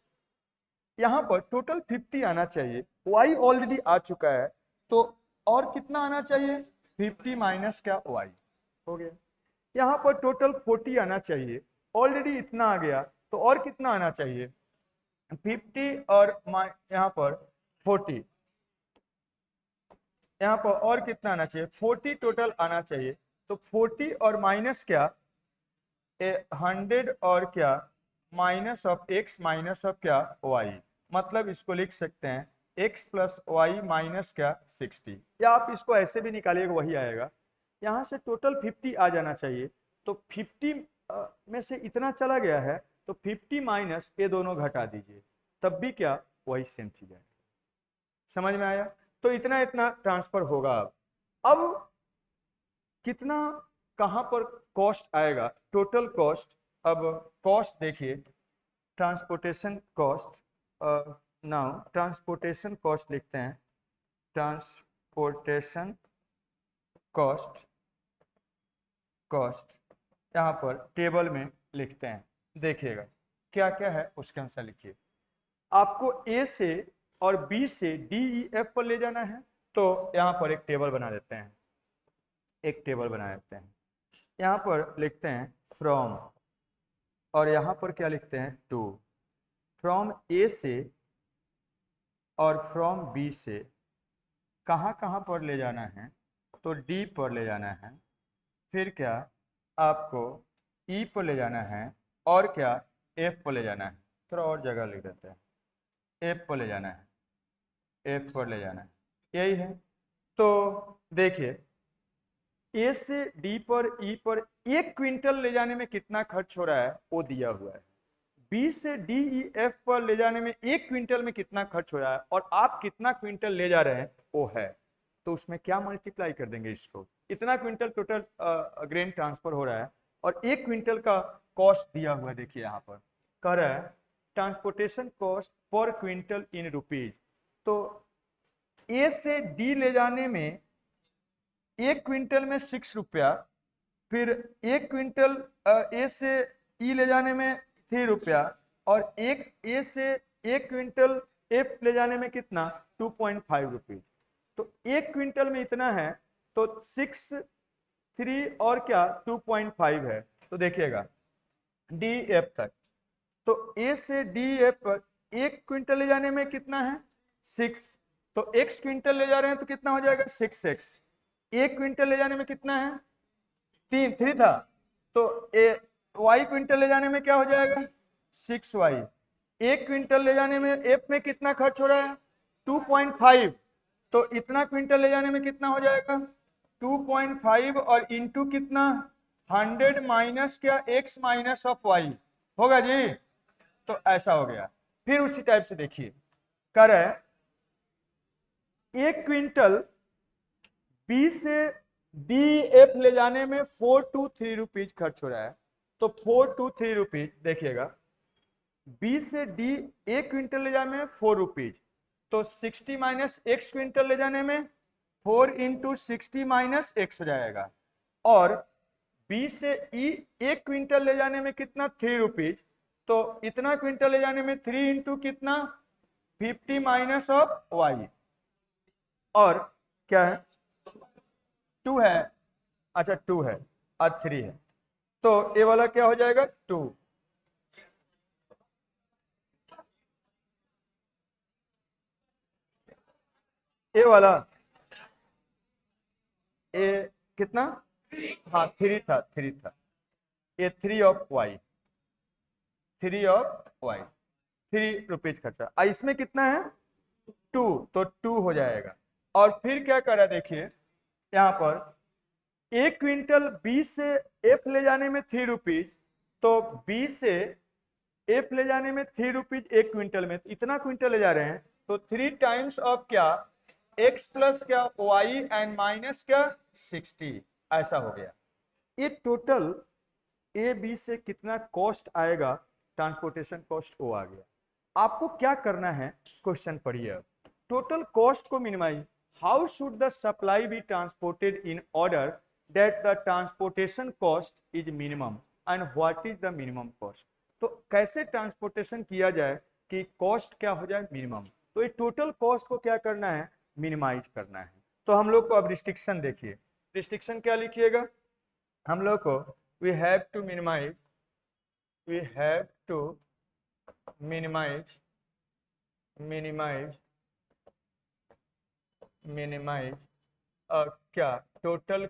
यहाँ पर टोटल 50 आना चाहिए, y ऑलरेडी आ चुका है, तो और कितना आना चाहिए 50 माइनस क्या y हो गया। यहाँ पर टोटल 40 आना चाहिए, ऑलरेडी इतना आ गया, तो और कितना आना चाहिए 50 और यहाँ पर 40, यहाँ पर और कितना आना चाहिए 40 टोटल आना चाहिए, तो 40 और माइनस क्या 100 और क्या minus of x minus of क्या y, मतलब इसको लिख सकते हैं x प्लस वाई माइनस क्या 60, या आप इसको ऐसे भी निकालिएगा वही आएगा। यहाँ से टोटल 50 आ जाना चाहिए, तो 50 में से इतना चला गया है, तो 50 माइनस ये दोनों घटा दीजिए, तब भी क्या वही सेम चीज है। समझ में आया? तो इतना इतना ट्रांसफर होगा। अब कितना कहां पर कॉस्ट आएगा, टोटल कॉस्ट। अब कॉस्ट देखिए transportation cost, now transportation cost लिखते हैं, ट्रांसपोर्टेशन कॉस्ट यहाँ पर टेबल में लिखते हैं, देखिएगा क्या क्या है उसके अनुसार लिखिए। आपको ए से और बी से डी ई एफ पर ले जाना है, तो यहाँ पर एक टेबल बना देते हैं, यहाँ पर लिखते हैं फ्रॉम, और यहाँ पर क्या लिखते हैं टू। फ्रॉम ए से और फ्रॉम बी से कहाँ कहाँ पर ले जाना है, तो डी पर ले जाना है, फिर क्या आपको ई पर ले जाना है, और क्या एफ पर ले जाना है। थोड़ा और जगह लिख देते हैं, एफ पर ले जाना है, एफ पर ले जाना है, यही है। तो देखिए ए से डी पर ई पर 1 क्विंटल ले जाने में कितना खर्च हो रहा है वो दिया हुआ है। बी से डी ई एफ पर ले जाने में 1 क्विंटल में कितना खर्च हो रहा है और आप कितना क्विंटल ले जा रहे हैं वो है। तो उसमें क्या मल्टीप्लाई कर देंगे इसको, इतना क्विंटल टोटल ग्रेन ट्रांसफर हो रहा है और 1 क्विंटल का कॉस्ट दिया हुआ है। देखिए यहाँ पर कह रहा है transportation cost per quintal in rupees. तो ए से डी ले जाने में 1 क्विंटल में 6 रुपया, फिर 1 क्विंटल ए से ई ले जाने में 3 रुपया, और एक ए से 1 क्विंटल एफ ले जाने में कितना 2.5 रुपीज। तो 1 क्विंटल में इतना है, तो 6 3 और क्या 2.5 है। तो देखिएगा डी एफ तक, तो ए से डी एफ 1 क्विंटल ले जाने में कितना है 6, तो x क्विंटल ले जा रहे हैं तो कितना हो जाएगा 6x। 1 क्विंटल ले जाने में कितना है 3 था, तो y क्विंटल ले जाने में क्या हो जाएगा 6y। 1 क्विंटल ले जाने में f में कितना खर्च हो रहा है 2.5, तो इतना क्विंटल ले जाने में कितना हो जाएगा 2.5 और इंटू कितना 100 माइनस क्या x माइनस ऑफ y होगा जी। तो ऐसा हो गया। फिर उसी टाइप से देखिए कर रहा है 1 क्विंटल बी से डी एफ ले जाने में 4 to 3 रुपीज खर्च हो रहा है। तो 4 to 3 रुपीज देखिएगा, बी से डी 1 क्विंटल ले जाने में 4 रुपीज, तो 60 माइनस एक्स क्विंटल ले जाने में 4 इंटू 60 माइनस एक्स हो जाएगा। और बी से ई 1 क्विंटल ले जाने में कितना 3 रुपीज, तो इतना क्विंटल ले जाने में 3 इंटू कितना 50 माइनस ऑफ वाई, और क्या है 2 है, अच्छा 2 है और 3 है, तो ये वाला क्या हो जाएगा 2। ये वाला ये कितना, हाँ 3 था, ये 3 of y, 3 of y, 3 rupees खर्चा। इसमें कितना है 2, तो 2 हो जाएगा। और फिर क्या करा देखिए यहाँ पर 1 क्विंटल बी से एफ ले जाने में 3 रुपीज, तो बी से एफ ले जाने में 3 रुपीज 1 क्विंटल में, तो इतना क्विंटल ले जा रहे हैं, तो 3 टाइम्स ऑफ क्या x प्लस क्या y एंड माइनस क्या 60, ऐसा हो गया। ये टोटल ए बी से कितना कॉस्ट आएगा ट्रांसपोर्टेशन कॉस्ट वो आ गया। आपको क्या करना है क्वेश्चन पढ़िए अब, टोटल कॉस्ट को minimize, how should the supply be transported in order that the transportation cost is minimum and what is the minimum cost. तो कैसे ट्रांसपोर्टेशन किया जाए कि कॉस्ट क्या हो जाए मिनिमम, तो ये टोटल कॉस्ट को क्या करना है मिनिमाइज करना है। तो हम लोग को अब रिस्ट्रिक्शन देखिए, रिस्ट्रिक्शन क्या लिखिएगा हम लोग को, we have to minimize क्या टोटल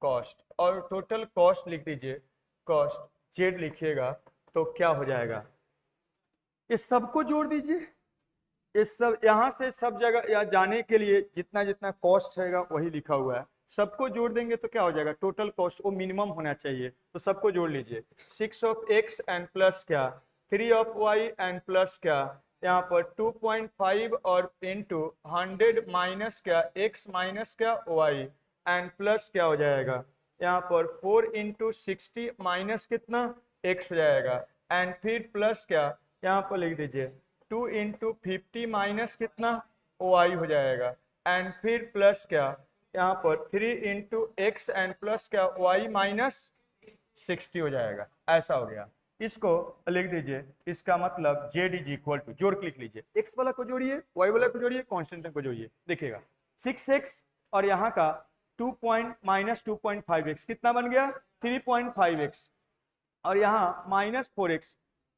कॉस्ट और टोटल कॉस्ट लिख दीजिए, कॉस्ट जेड लिखिएगा, तो क्या हो जाएगा ये सबको जोड़ दीजिए, इस सब यहाँ से सब जगह या जाने के लिए जितना जितना कॉस्ट रहेगा वही लिखा हुआ है, सबको जोड़ देंगे तो क्या हो जाएगा टोटल कॉस्ट वो मिनिमम होना चाहिए, तो सबको जोड़ लीजिए 6 ऑफ एक्स एंड प्लस क्या 3 ऑफ वाई एंड प्लस क्या यहाँ पर 2.5 और इंटू 100 माइनस क्या एक्स माइनस क्या वाई एंड प्लस क्या हो जाएगा यहाँ पर 4 इंटू 60 माइनस कितना एक्स हो जाएगा एंड फिर प्लस क्या यहाँ पर लिख दीजिए 2 इंटू 50 माइनस कितना वाई हो जाएगा एंड फिर प्लस क्या यहाँ पर 3 इंटू एक्स एंड प्लस क्या वाई माइनस 60 हो जाएगा, ऐसा हो गया। इसको लिख दीजिए, इसका मतलब जेड इज इक्वल टू, जोड़ के लिख लीजिए, एक्स वाला को जोड़िए वाई वाला को जोड़िए कांस्टेंट को जोड़िए, देखिएगा 6x और यहाँ का 2 माइनस 2.5x कितना बन गया 3.5x और यहाँ माइनस 4x,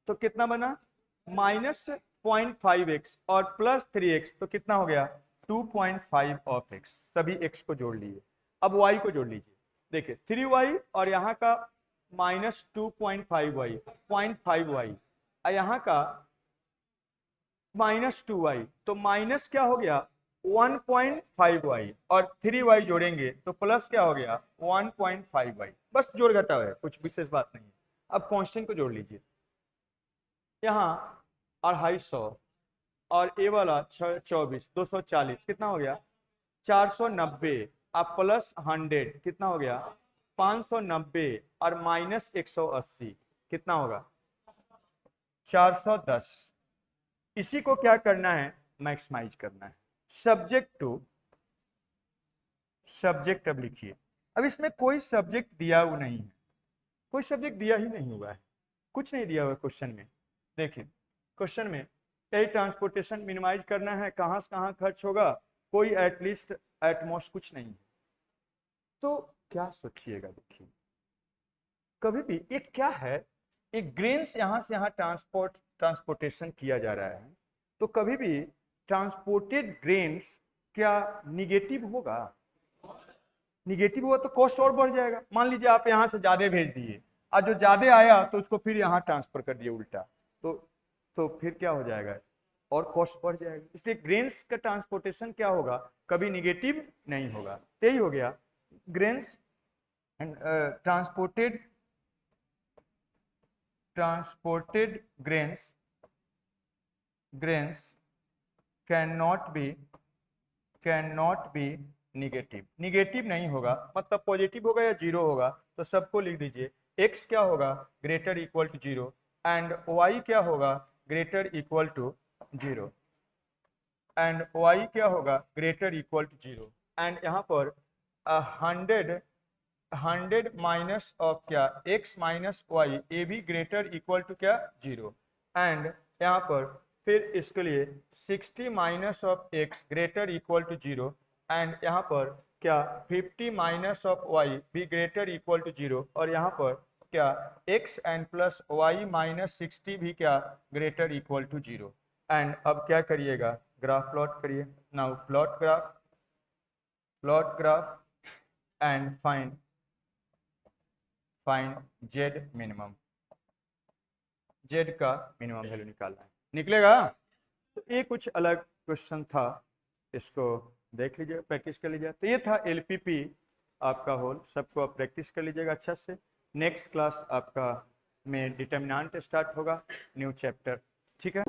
तो कितना बना माइनस 0.5x और प्लस 3x तो कितना हो गया 2.5 ऑफ x। सभी x को जोड़ लिए। अब y को जोड़ लीजिए। देखिए 3y और यहाँ का माइनस 2.5y 0.5y और यहाँ का माइनस 2y तो माइनस क्या हो गया 1.5y और 3y जोड़ेंगे तो प्लस क्या हो गया 1.5y। बस जोड़ घटाव है, कुछ विशेष बात नहीं है। अब कांस्टेंट को जोड़ लीजिए। यहाँ 250 और ए वाला 24 240 कितना हो गया 490 अब प्लस 100 कितना हो गया 590 और माइनस 180 कितना होगा 410। इसी को क्या करना है मैक्सिमाइज करना है। सब्जेक्ट टू सब्जेक्ट अब लिखिए। अब इसमें कोई सब्जेक्ट दिया हुआ नहीं है, कोई सब्जेक्ट दिया ही नहीं हुआ है, कुछ नहीं दिया हुआ क्वेश्चन में। देखिए क्वेश्चन में कई ट्रांसपोर्टेशन मिनिमाइज करना है, कहां से कहां खर्च होगा, कोई एटलीस्ट एटमोस्ट कुछ नहीं है। तो क्या सोचिएगा, देखिए कभी भी एक क्या है एक ग्रेन्स यहां से यहां ट्रांसपोर्टेशन किया जा रहा है, तो कभी भी ट्रांसपोर्टेड ग्रेन्स क्या निगेटिव होगा? निगेटिव हुआ तो कॉस्ट और बढ़ जाएगा। मान लीजिए आप यहां से ज्यादा भेज दिए और जो ज्यादा आया तो उसको फिर यहां ट्रांसफर कर दिए उल्टा, तो फिर क्या हो जाएगा और कॉस्ट बढ़ जाएगा। इसलिए ग्रेन्स का ट्रांसपोर्टेशन क्या होगा कभी निगेटिव नहीं होगा। यही हो गया grains and transported grains cannot be negative नहीं होगा, मतलब पॉजिटिव होगा या जीरो होगा। तो सबको लिख दीजिए x क्या होगा greater equal to 0 and y क्या होगा greater equal to 0 and y क्या होगा ग्रेटर इक्वल टू 0 एंड यहाँ पर 100 माइनस ऑफ क्या x माइनस वाई ये भी ग्रेटर इक्वल टू क्या 0 एंड यहाँ पर फिर इसके लिए 60 minus of x greater equal to 0 and यहाँ पर क्या 50 माइनस ऑफ y भी ग्रेटर इक्वल टू 0 और यहाँ पर क्या x and plus y minus 60 भी क्या ग्रेटर इक्वल टू 0। एंड अब क्या करिएगा ग्राफ प्लॉट करिए। Now plot graph and find z minimum, z का मिनिमम वैल्यू निकालना है, निकलेगा। तो ये कुछ अलग क्वेश्चन था, इसको देख लीजिए प्रैक्टिस कर लीजिए। तो ये था एलपीपी आपका होल, सबको आप प्रैक्टिस कर लीजिएगा अच्छा से। नेक्स्ट क्लास आपका में डिटर्मिनेंट स्टार्ट होगा, न्यू चैप्टर, ठीक है।